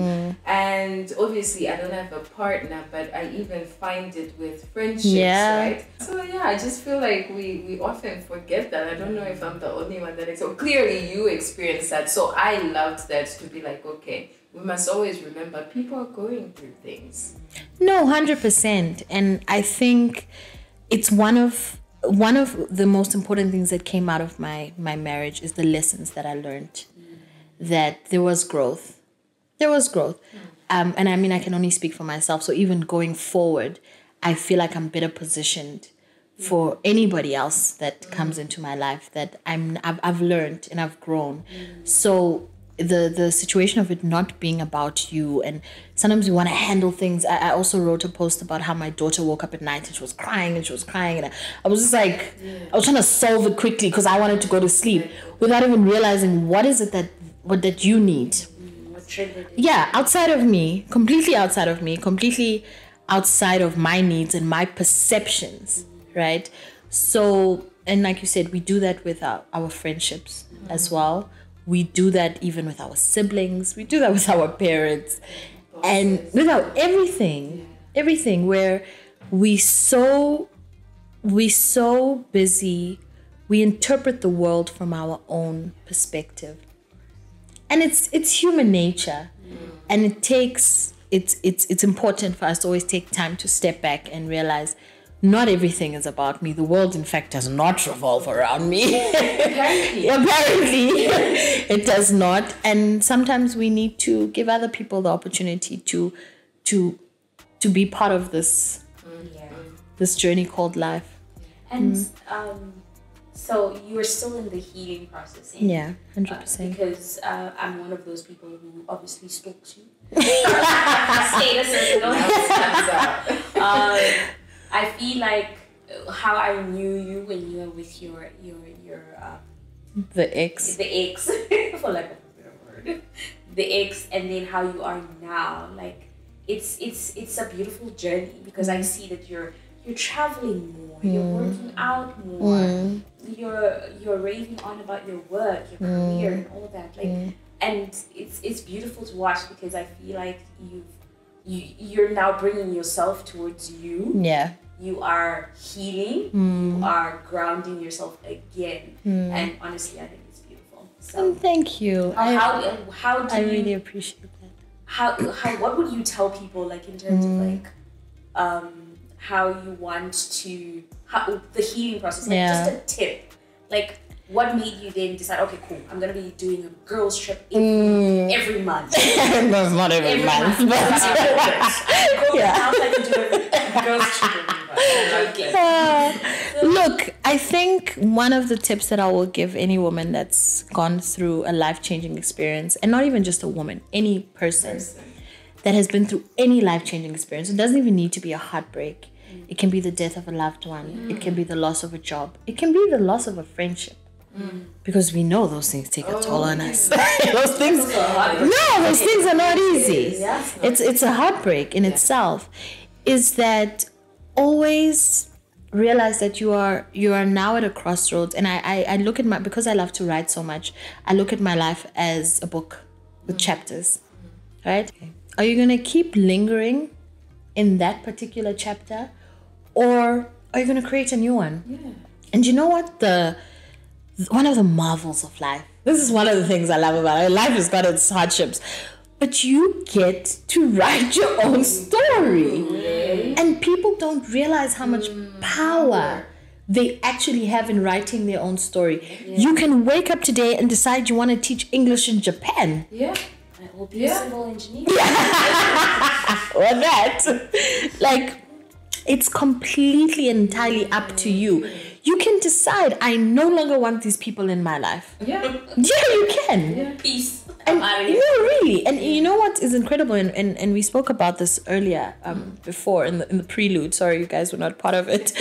And obviously, I don't have a partner, but I even find it with friendships, right? So, yeah, I just feel like we often forget that. I don't know if I'm the only one that so clearly you experienced that. So I loved that to be like, okay, we must always remember people are going through things. No, 100%. And I think it's one of the most important things that came out of my marriage is the lessons that I learned. That there was growth. And I mean, I can only speak for myself. So even going forward, I feel like I'm better positioned for anybody else that comes into my life, that I've learned and I've grown. So the situation of it not being about you, and sometimes you want to handle things. I also wrote a post about how my daughter woke up at night and she was crying and I was just like, I was trying to solve it quickly because I wanted to go to sleep without even realizing what is it that you need. Outside of me, completely outside of my needs and my perceptions, right? So, and like you said, we do that with our friendships as well. We do that even with our siblings. We do that with our parents. And with everything where we so busy, we interpret the world from our own perspective. And it's human nature. And it's important for us to always take time to step back and realize not everything is about me. The world, in fact, does not revolve around me. Apparently, it does not. And sometimes we need to give other people the opportunity to be part of this journey called life. And so you are still in the healing process. 100%. Because I'm one of those people who obviously stalks you. Status I feel like how I knew you when you were with your the ex for lack of a better word, the ex, and then how you are now. Like it's a beautiful journey because I see that you're traveling more, you're working out more, you're raving on about your work, your career, and all that. Like, and it's beautiful to watch because I feel like you're now bringing yourself towards you. Yeah. You are healing. You are grounding yourself again. And honestly, I think it's beautiful. So thank you. How do I you, really appreciate that. How what would you tell people, like, in terms of like how you want to the healing process? Like just a tip. Like, what made you then decide, okay, cool, I'm going to be doing a girls' trip every month? No, not every month. But I can do a girls' trip every month. Look, I think one of the tips that I will give any woman that's gone through a life-changing experience, and not even just a woman, any person that has been through any life-changing experience, it doesn't even need to be a heartbreak. It can be the death of a loved one. It can be the loss of a job. It can be the loss of a friendship. Because we know those things take a toll on us. Those things are not easy. It's a heartbreak in itself. Is that always realize that you are now at a crossroads. And I look at because I love to write so much, I look at my life as a book with chapters, right? Are you gonna keep lingering in that particular chapter, or are you gonna create a new one? And you know what, one of the marvels of life, this is one of the things I love about it. Life has got its hardships, but you get to write your own story. And people don't realize how much power they actually have in writing their own story. You can wake up today and decide you want to teach English in Japan. Or be a civil engineer. Or that. Like, it's completely and entirely up to you. You can decide, I no longer want these people in my life. You can. Peace. And really. And you know what is incredible, and we spoke about this earlier, before in the prelude. Sorry, you guys were not part of it.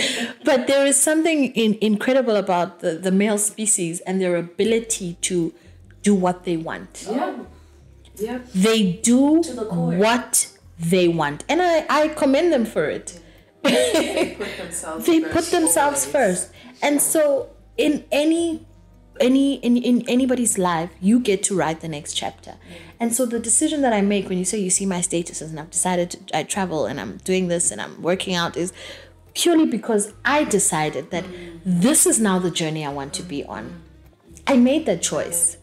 But there is something incredible about the male species and their ability to do what they want. They do what they want. And I commend them for it. They put themselves first. And so in anybody's life, you get to write the next chapter. And so the decision that I make when you say you see my statuses and I've decided I travel and I'm doing this and I'm working out is purely because I decided that this is now the journey I want to be on. I made that choice.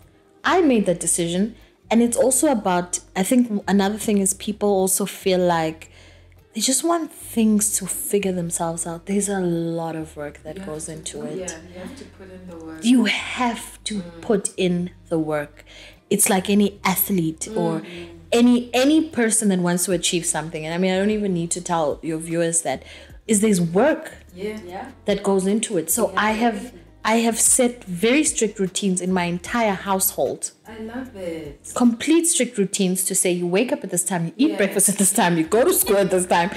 I made that decision. And it's also about, I think another thing is people also feel like they just want things to figure themselves out. There's a lot of work that goes into it. You have to put in the work. You have to put in the work. It's like any athlete or any person that wants to achieve something. And I mean, I don't even need to tell your viewers that there's work that goes into it. So I have set very strict routines in my entire household. I love it. Complete strict routines to say you wake up at this time, you eat breakfast at this time, you go to school at this time.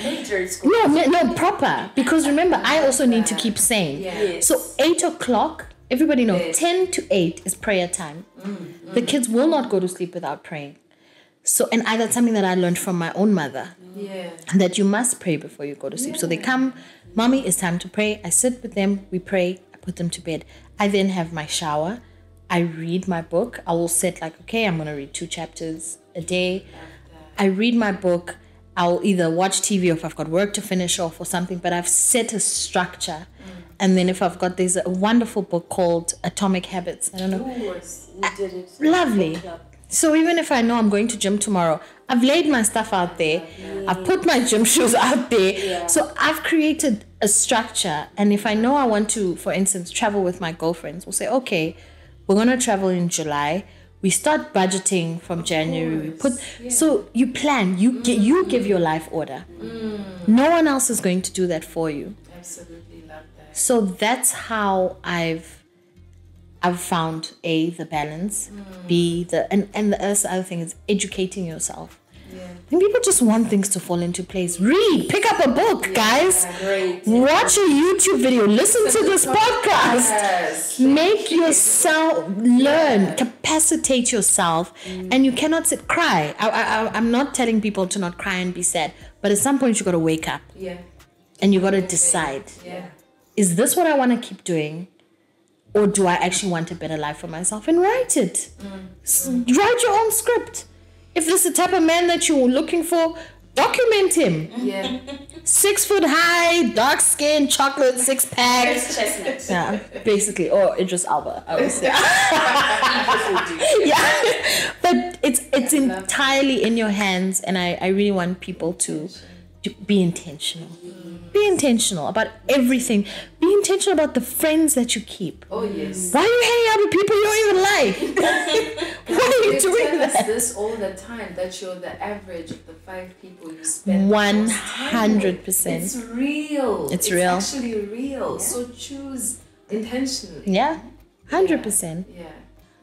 No, proper. Because remember, I also need to keep sane. So 8 o'clock, everybody knows, 10 to 8 is prayer time. The kids will not go to sleep without praying. So, and that's something that I learned from my own mother. That you must pray before you go to sleep. So they come, mommy, it's time to pray. I sit with them, we pray, I put them to bed. I then have my shower. I read my book. I will set like, okay, I'm going to read 2 chapters a day. I read my book. I'll either watch TV or if I've got work to finish off or something, but I've set a structure. And then if there's a wonderful book called Atomic Habits. I don't know. We did it. Lovely. So even if I know I'm going to gym tomorrow, I've laid my stuff out there. I've put my gym shoes out there. So I've created a structure. And if I know I want to, for instance, travel with my girlfriends, we'll say, okay, we're going to travel in July. We start budgeting from January. So you plan, you give your life order. No one else is going to do that for you. Absolutely love that. So that's how I've found the balance, and the other thing is educating yourself. And people just want things to fall into place. Read, pick up a book, guys. Watch a YouTube video, listen to this podcast. Make yourself learn, capacitate yourself, and you cannot cry. I'm not telling people to not cry and be sad, but at some point you got to wake up. And you got to decide. Is this what I want to keep doing? Or do I actually want a better life for myself? And write it. Write your own script. If this is the type of man that you're looking for, document him. 6 foot high, dark skin, chocolate, 6-pack. Chestnut. Basically. Or Idris Elba, I would say. But it's entirely in your hands, and I really want people to be intentional. Be intentional about everything. Be intentional about the friends that you keep. Oh, yes. Why are you hanging out with people you don't even like? Why are you doing that? This all the time, that you're the average of the 5 people you spend 100%. It's real. It's real. It's actually real. So choose intentionally. 100%.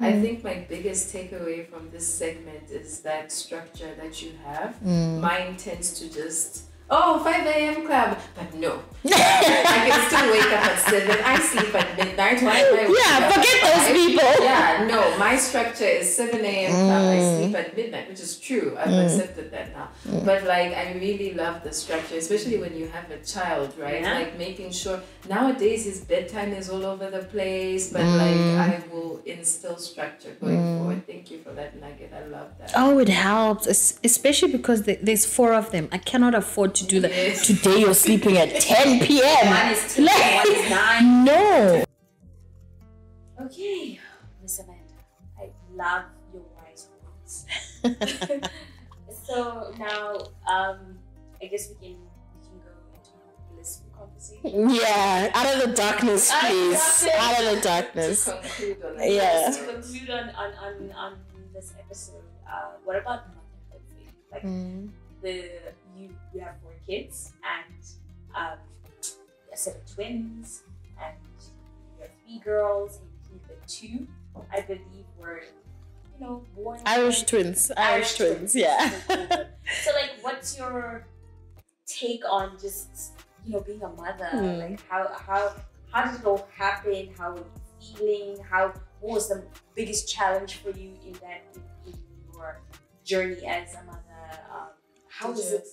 I think my biggest takeaway from this segment is that structure that you have. Mine tends to just oh, 5 a.m. club. But no. I can still wake up at 7. I sleep at midnight. Why am I waking up forget at those 5? people. Yeah, no. My structure is 7 a.m. club. I sleep at midnight, which is true. I've accepted that now. But like, I really love the structure, especially when you have a child, right? Yeah. Like making sure, nowadays his bedtime is all over the place, but like I will instill structure going forward. Thank you for that nugget. I love that. Oh, it helps, especially because there's 4 of them. I cannot afford to do that. Yes. Today you're sleeping at 10 p.m. One is 2, one is 9. No. Okay, Miss Amanda, I love your wise words. So now, I guess we can go into a blissful conversation. Yeah, out of the darkness, please. Out of the darkness. To conclude on that. Yeah. To conclude on this episode, what about motherhood for you? Like you have 4 kids and a set of twins, and you have 3 girls, and the 2, I believe, were born Irish twins. Yeah. So like, what's your take on just being a mother? Like how did it all happen? How were you feeling? What was the biggest challenge for you in your journey as a mother? How was it?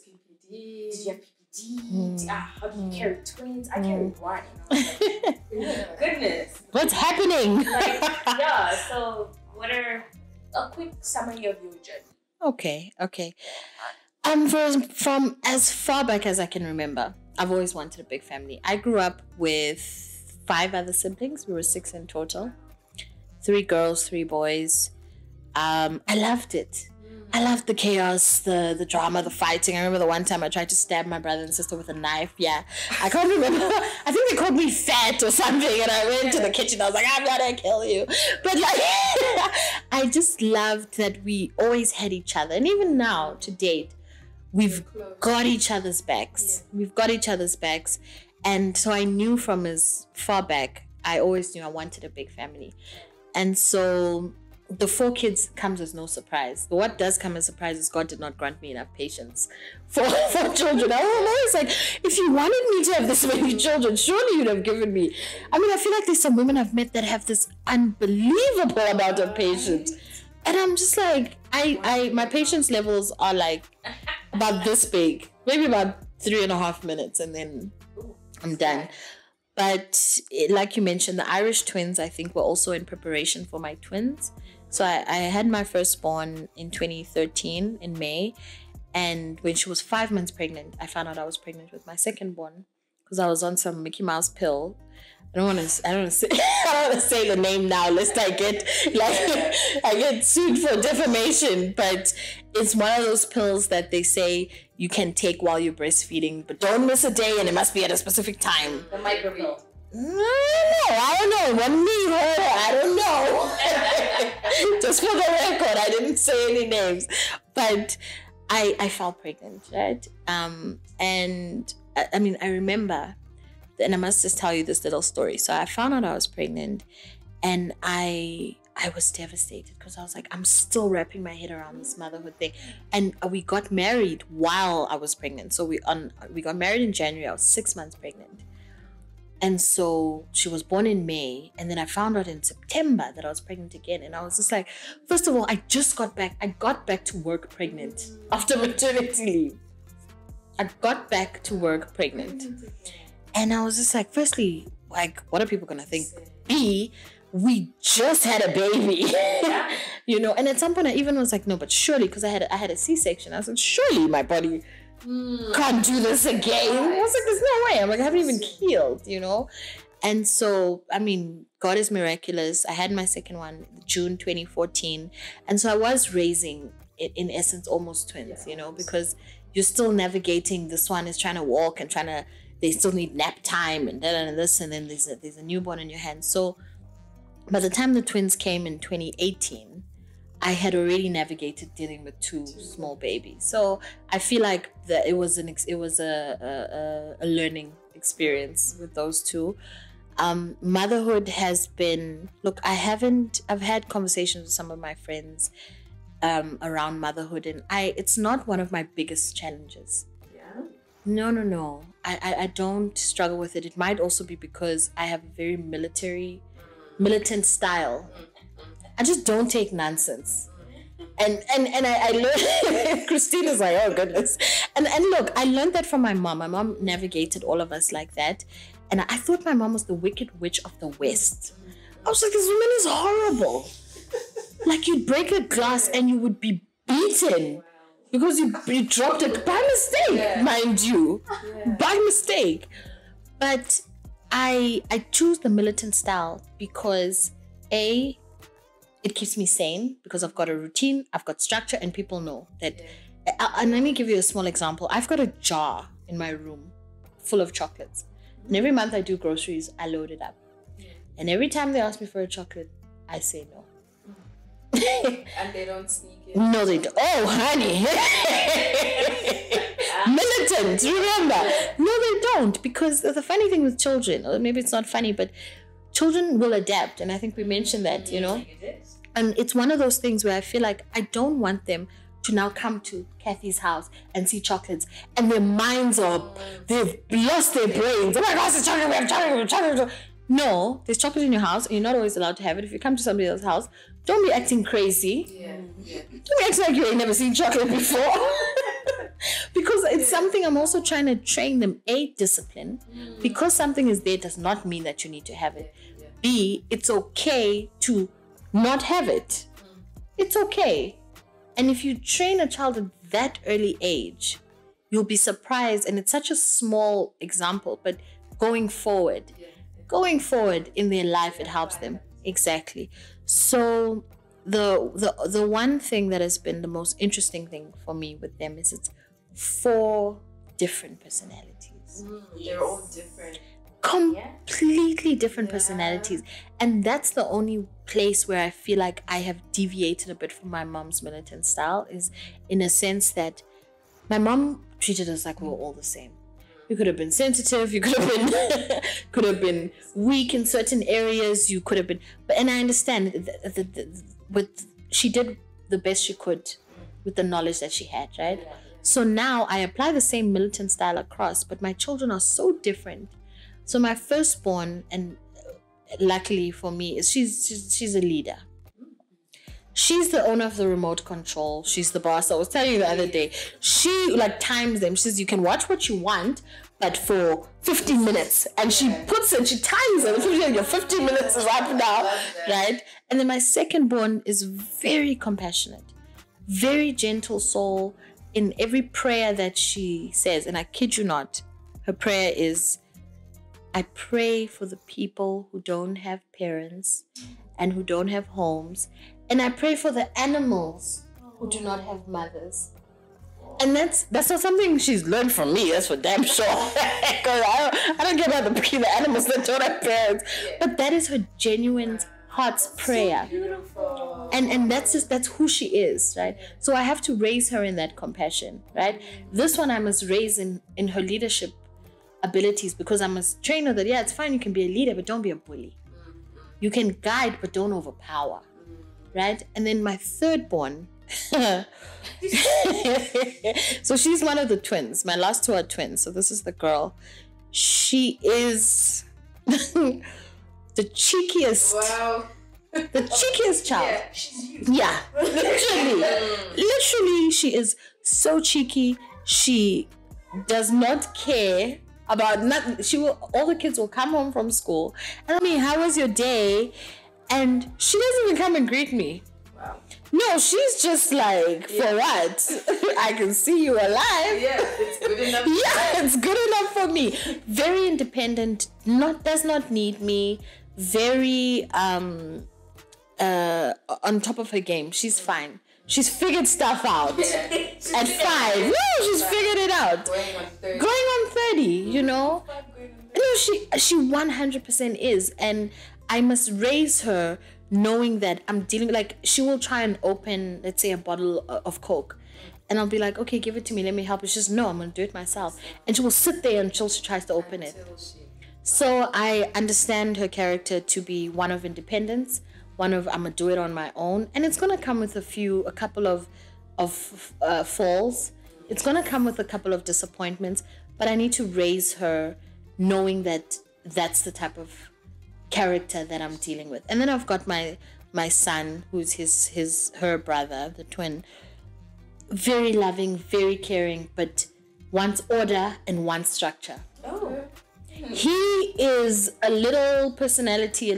Did you have PPD? How do you carry twins? I carry 1. Like, goodness. What's happening? Like, yeah. So what are a quick summary of your journey? Okay. From as far back as I can remember, I've always wanted a big family. I grew up with 5 other siblings. We were 6 in total. 3 girls, 3 boys. I loved it. I loved the chaos, the drama, the fighting. I remember the one time I tried to stab my brother and sister with a knife. Yeah, I can't remember. I think they called me fat or something, and I went to the kitchen. I was like, I'm gonna kill you. But like, I just loved that we always had each other, and even now to date, we've got each other's backs. Yeah. We've got each other's backs, and so I knew from as far back, I always knew I wanted a big family, and so. The 4 kids comes as no surprise. But what does come as a surprise is God did not grant me enough patience for children. I don't know. It's like, if you wanted me to have this many children, surely you'd have given me. I mean, I feel like there's some women I've met that have this unbelievable amount of patience. And I'm just like, my patience levels are like about this big. Maybe about 3.5 minutes and then I'm done. But like you mentioned, the Irish twins, I think, were also in preparation for my twins. So I had my firstborn in 2013 in May. And when she was 5 months pregnant, I found out I was pregnant with my secondborn because I was on some Mickey Mouse pill. I don't want to say the name now lest I get sued for defamation. But it's one of those pills that they say you can take while you're breastfeeding, but don't miss a day, and it must be at a specific time. The micro pill. I don't know. I don't know. Just for the record, I didn't say any names, but I fell pregnant, right? And I mean, I remember. And I must just tell you this little story. So I found out I was pregnant, and I was devastated because I was like, I'm still wrapping my head around this motherhood thing. And we got married while I was pregnant. So we got married in January. I was 6 months pregnant. And so she was born in May, and then I found out in September that I was pregnant again. And I was just like, first of all, I got back to work pregnant after maternity leave. I got back to work pregnant. And I was just like, firstly, like, what are people going to think? B, we just had a baby, and at some point I even was like, no, but surely, because I had a C-section. I was like, surely my body can't do this again. I was like, there's no way. I'm like, I haven't even healed, And so, I mean, God is miraculous. I had my second one June 2014. And so I was raising, in essence, almost twins, because you're still navigating. This one is trying to walk and they still need nap time and this, and then there's a newborn in your hands. So by the time the twins came in 2018, I had already navigated dealing with 2 small babies. So I feel like that it was a learning experience with those 2. Motherhood has been, look, I've had conversations with some of my friends around motherhood, and it's not one of my biggest challenges. No. I don't struggle with it. It might also be because I have a very militant style. I just don't take nonsense. And I learned, Christina's like, oh goodness. And look, I learned that from my mom. My mom navigated all of us like that. And I thought my mom was the wicked witch of the West. I was like, this woman is horrible. Like, you'd break a glass and you would be beaten because you dropped it by mistake, mind you. By mistake. But I choose the militant style because A, it keeps me sane because I've got a routine, I've got structure, and people know that. And let me give you a small example. I've got a jar in my room full of chocolates. And every month I do groceries, I load it up. And every time they ask me for a chocolate, I say no. And they don't sneak in? No, they don't. Oh, honey. Militant, remember. No, they don't. Because the funny thing with children, or maybe it's not funny, but children will adapt. And I think we mentioned that, you know. And it's one of those things where I feel like I don't want them to now come to Kathy's house and see chocolates and their minds they've lost their brains. Oh my gosh, it's chocolate, we have chocolate. No, there's chocolate in your house and you're not always allowed to have it. If you come to somebody else's house, don't be acting crazy. Don't be acting like you ain't never seen chocolate before. Because it's something I'm also trying to train them. A, discipline. Because something is there does not mean that you need to have it. B, it's okay to not have it. It's okay. And if you train a child at that early age, you'll be surprised. And it's such a small example, but going forward in their life, it helps them. Exactly. So the one thing that has been the most interesting thing for me with them is it's 4 different personalities. They're all different. Completely different personalities. And that's the only place where I feel like I have deviated a bit from my mom's militant style, is in a sense that my mom treated us like we were all the same. You could have been sensitive, you could have been weak in certain areas, you could have been, and I understand she did the best she could with the knowledge that she had, right? So now I apply the same militant style across, but my children are so different. So my firstborn, and luckily for me, is she's a leader. She's the owner of the remote control. She's the boss. I was telling you the other day. She times them. She says you can watch what you want, but for 15 minutes. And she times it. Your 15 minutes is up now, right? And then my secondborn is very compassionate, very gentle soul. In every prayer that she says, and I kid you not, her prayer is, I pray for the people who don't have parents and who don't have homes. And I pray for the animals who do not have mothers. And that's not something she's learned from me, that's for damn sure. Because I don't care about the animals that don't have parents. But that is her genuine heart's prayer. So beautiful. And that's who she is, right? So I have to raise her in that compassion, right? This one I must raise in her leadership abilities, because I must train her that, it's fine, you can be a leader, but don't be a bully. You can guide, but don't overpower. Right? And then my thirdborn, so she's one of the twins. My last 2 are twins. So this is the girl. She is the cheekiest. Wow. The cheekiest child. Yeah, she's you. Yeah, literally, she is so cheeky. She does not care about nothing. All the kids will come home from school and how was your day? And she doesn't even come and greet me. Wow. No, she's just like, for what? I can see you alive. Yeah, it's good enough. Yeah, it's good enough for me. Very independent, does not need me. Very on top of her game. She's fine. She's figured stuff out. At 5. No, she's figured it out. Going on 30. You know? No, she 100% is. And I must raise her knowing that I'm dealing, she will try and open, let's say, a bottle of Coke. And I'll be like, okay, give it to me, let me help. She says, no, I'm going to do it myself. And she will sit there until she tries to open it. So I understand her character to be one of independence, one of I'm going to do it on my own. And it's going to come with a couple of falls. It's going to come with a couple of disappointments. but I need to raise her knowing that that's the type of character that I'm dealing with. And then I've got my son, who's her brother, the twin. Very loving, very caring, but wants order and wants structure. Oh. He is a little personality,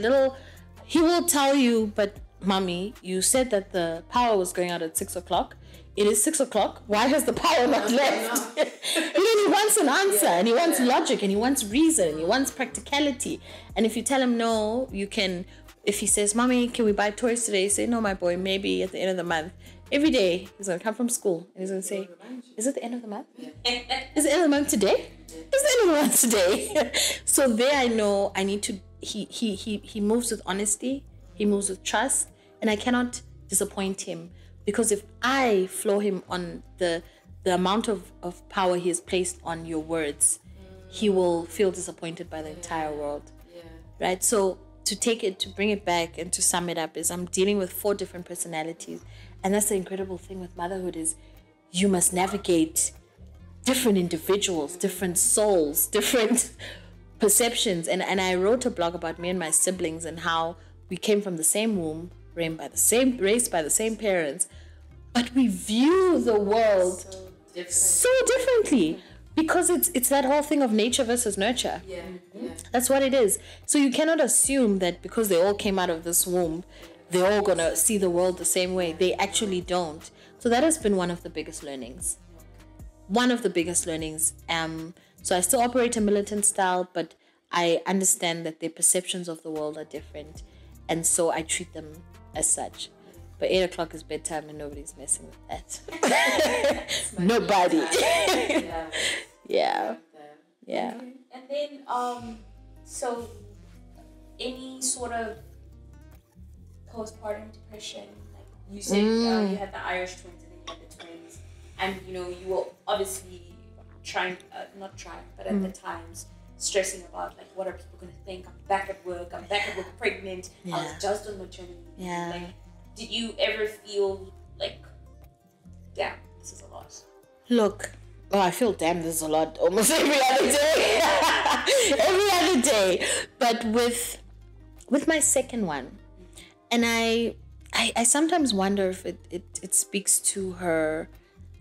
he will tell you, but mommy, you said that the power was going out at 6 o'clock. It is 6 o'clock. Why has the power not left? He wants an answer, and he wants logic, and he wants reason, and he wants practicality. And if you tell him no, you can, if he says, mommy, can we buy toys today? Say, no, my boy, maybe at the end of the month. Every day, he's going to come from school, and he's going to say, is it the end of the month? Is it the end of the month today? Is the end of the month today? So there I know I need to, he moves with honesty, he moves with trust, and I cannot disappoint him, because if I floor him on the amount of power he has placed on your words, he will feel disappointed by the entire world. Right? So to bring it back and to sum it up is I'm dealing with 4 different personalities. And that's the incredible thing with motherhood is you must navigate different individuals, different souls, different perceptions. And I wrote a blog about me and my siblings and how we came from the same womb, raised by the same parents, but we view the world so differently because it's that whole thing of nature versus nurture. That's what it is. So you cannot assume that because they all came out of this womb, they're all gonna see the world the same way. They actually don't. So that has been one of the biggest learnings. So I still operate a militant style, but I understand that their perceptions of the world are different, and so I treat them as such. But 8 o'clock is bedtime and nobody's messing with that. Nobody. Yeah. And then, so any sort of postpartum depression, like you said, you had the Irish twins and then you had the twins, and you were obviously at the times stressing about like what are people going to think. I'm back at work pregnant. I was just on maternity leave. Like, did you ever feel like, damn, this is a lot? Look, I feel damn this is a lot almost every other day. Every other day. But with my second one, and I sometimes wonder if it speaks to her.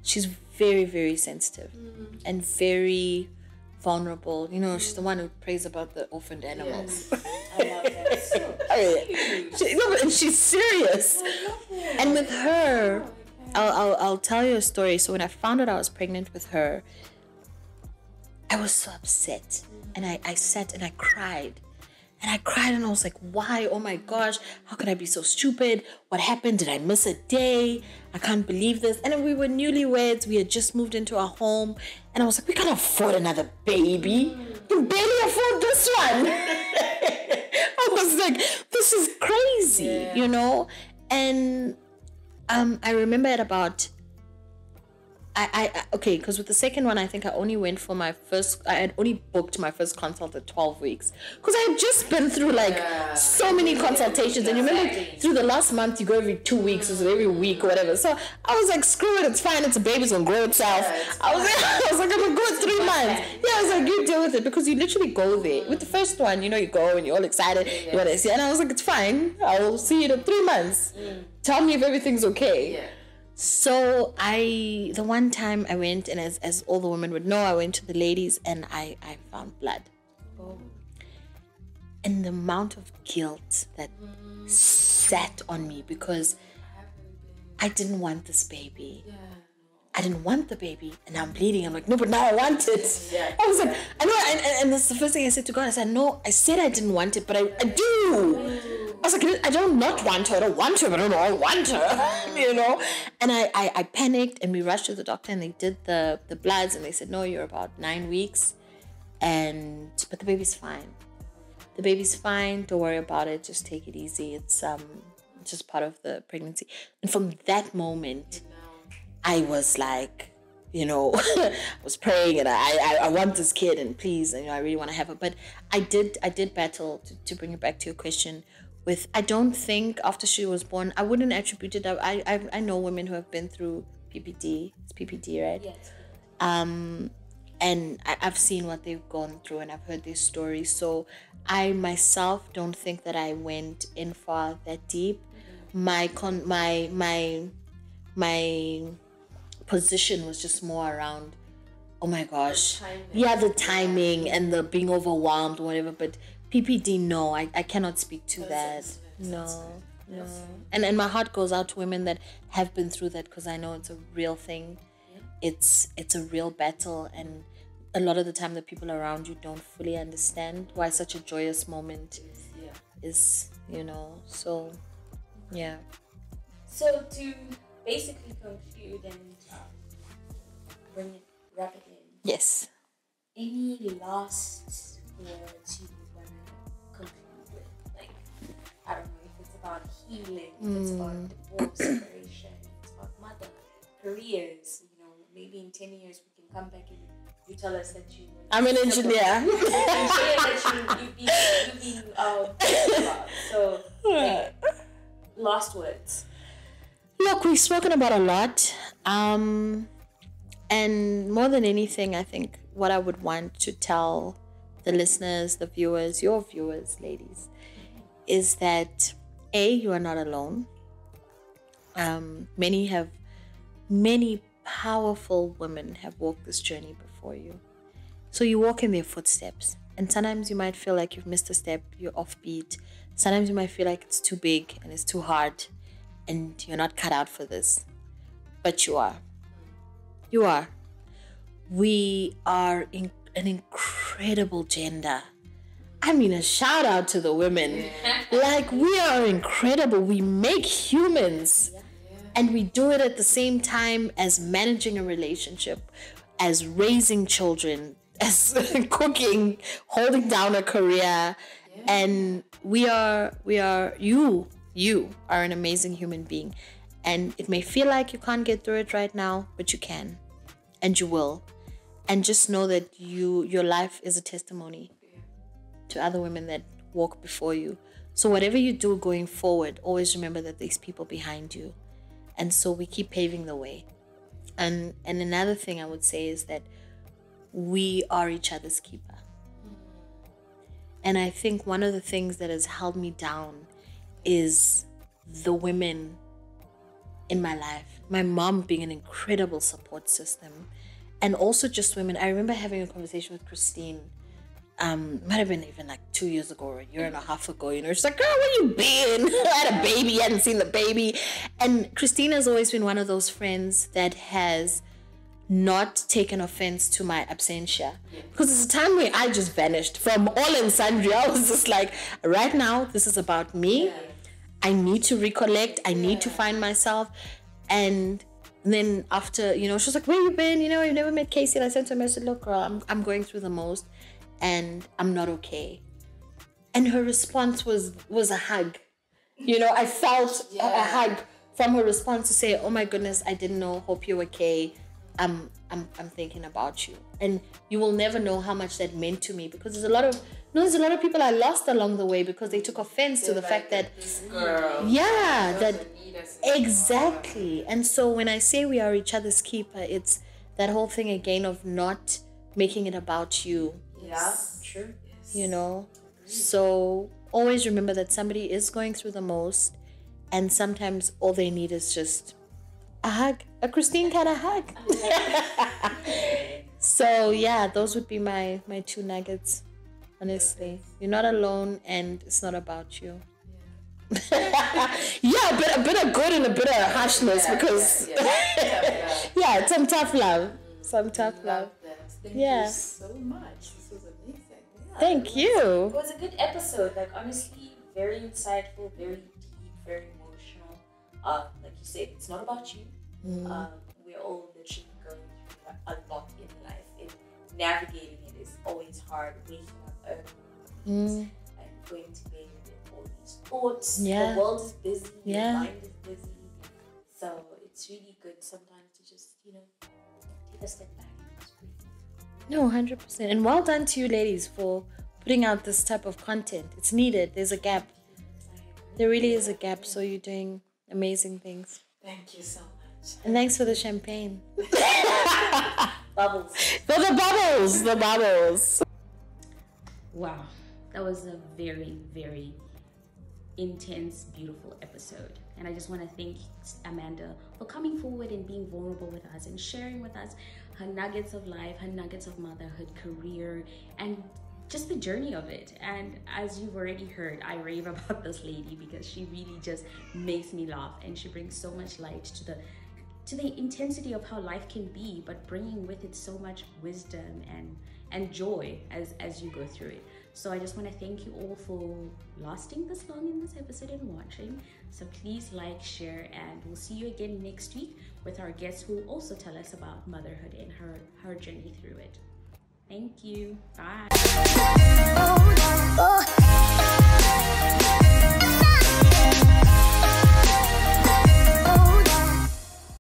She's very, very sensitive and very vulnerable. She's the one who prays about the orphaned animals. Yes. I love that. So cute. And she's serious. And with her, I'll tell you a story. So when I found out I was pregnant with her, I was so upset. And I sat and I cried. And I was like, why? Oh my gosh, how could I be so stupid? What happened? Did I miss a day? I can't believe this. And then we were newlyweds. We had just moved into our home. And I was like, we can't afford another baby. We can barely afford this one. I was like, this is crazy, And I remember at about, because with the second one, I think I only went for I had only booked my first consult at 12 weeks. Because I had just been through so many consultations. And you remember through the last month, you go every 2 weeks or every week or whatever. So I was like, screw it, it's fine. It's a baby, it's going to grow itself. I was like, I'm going to go at 3 months. Yeah, I was like, you deal with it. Because you literally go there. With the first one, you go and you're all excited. You want to see. And I was like, it's fine. I'll see you in 3 months. Tell me if everything's okay. So the one time I went, and as all the women would know, I went to the ladies and I found blood. Oh. And the amount of guilt that sat on me because I didn't want this baby. I didn't want the baby, and now I'm bleeding. I'm like, no, but now I want it. I was like, I know, and that's the first thing I said to God. I said, no, I said I didn't want it, but I do. I was like, I don't not want her. I don't want her, but I don't want her, And I panicked, and we rushed to the doctor, and they did the bloods, and they said, no, you're about 9 weeks, but the baby's fine. The baby's fine. Don't worry about it. Just take it easy. It's just part of the pregnancy. And from that moment, I was like, I was praying, and I want this kid, and please, I really want to have her. But I did battle to bring it back to your question. I don't think after she was born, I wouldn't attribute it. I know women who have been through PPD. It's PPD, right? Yes. and I've seen what they've gone through, and I've heard their stories. So I myself don't think that I went in far that deep. My position was just more around, oh my gosh, the timing and the being overwhelmed or whatever. But PPD, no, I cannot speak to that. No. And my heart goes out to women that have been through that, because I know it's a real thing. It's a real battle, and a lot of the time the people around you don't fully understand why such a joyous moment is, so yeah. So to basically conclude and wrap it in. Yes. Any last words you would want to conclude with? Like, I don't know if it's about healing, if it's about divorce, separation, if it's about motherhood, careers. Maybe in 10 years we can come back and you tell us that you were... I'm an engineer. You've been about. So, last words. Look, we've spoken about a lot. And more than anything, I think what I would want to tell the listeners, the viewers, your viewers, ladies, is that you are not alone. Many powerful women have walked this journey before you. So you walk in their footsteps. And sometimes you might feel like you've missed a step, you're offbeat. Sometimes you might feel like it's too big and it's too hard and you're not cut out for this. But you are. You are. We are an incredible gender. I mean, a shout out to the women. Like, we are incredible. We make humans. And we do it at the same time as managing a relationship, as raising children, as cooking, holding down a career. And you are an amazing human being. And it may feel like you can't get through it right now, but you can. And you will. And just know that your life is a testimony to other women that walk before you. So whatever you do going forward, always remember that there's people behind you. And so we keep paving the way. And another thing I would say is that we are each other's keeper. And I think one of the things that has held me down is the women in my life. My mom being an incredible support system. And also just women. I remember having a conversation with Christine. Might have been even like 2 years ago or a year and a half ago. She's like, girl, where you been? I had a baby, you hadn't seen the baby. And Christine has always been one of those friends that has not taken offense to my absentia. Because it's a time where I just vanished from all and sundry. I was just like, right now, this is about me. I need to recollect. I need to find myself. And then after, she was like, where you been? I've never met Casey. And I sent her a message, look, girl, I'm going through the most. And I'm not okay. And her response was a hug. I felt a hug from her response to say, oh my goodness, I didn't know, hope you're okay. I'm thinking about you. And you will never know how much that meant to me, because there's a lot of people I lost along the way because they took offense to the fact that this girl exactly. And so when I say we are each other's keeper, it's that whole thing again of not making it about you. Yeah, true. So always remember that somebody is going through the most, and sometimes all they need is just a hug, a Christine kind of hug. So yeah, those would be my two nuggets. Honestly, you're not alone, and it's not about you. A bit of good and a bit of harshness, because some tough love. Thank you so much. This was amazing. Thank you. It was a good episode. Like, honestly, very insightful, very deep, very emotional. Like you said, it's not about you. We're all literally going through a lot in life. Navigating it is always hard. Waking up early and going to bed with all these thoughts. Yeah. The world is busy. Yeah. Your mind is busy. So it's really good sometimes to just, take a step back. No, 100%. And well done to you ladies for putting out this type of content. It's needed. There's a gap. There really is a gap. So you're doing amazing things. Thank you so much. And thanks for the champagne. Bubbles. For the bubbles. Wow, that was a very, very intense, beautiful episode. And I just want to thank Amanda for coming forward and being vulnerable with us and sharing with us her nuggets of life, her nuggets of motherhood, career, and just the journey of it. And as you've already heard, I rave about this lady because she really just makes me laugh, and she brings so much light to the intensity of how life can be, but bringing with it so much wisdom and joy as you go through it. So I just want to thank you all for lasting this long in this episode and watching. So please like, share, and we'll see you again next week with our guest who will also tell us about motherhood and her journey through it. Thank you. Bye.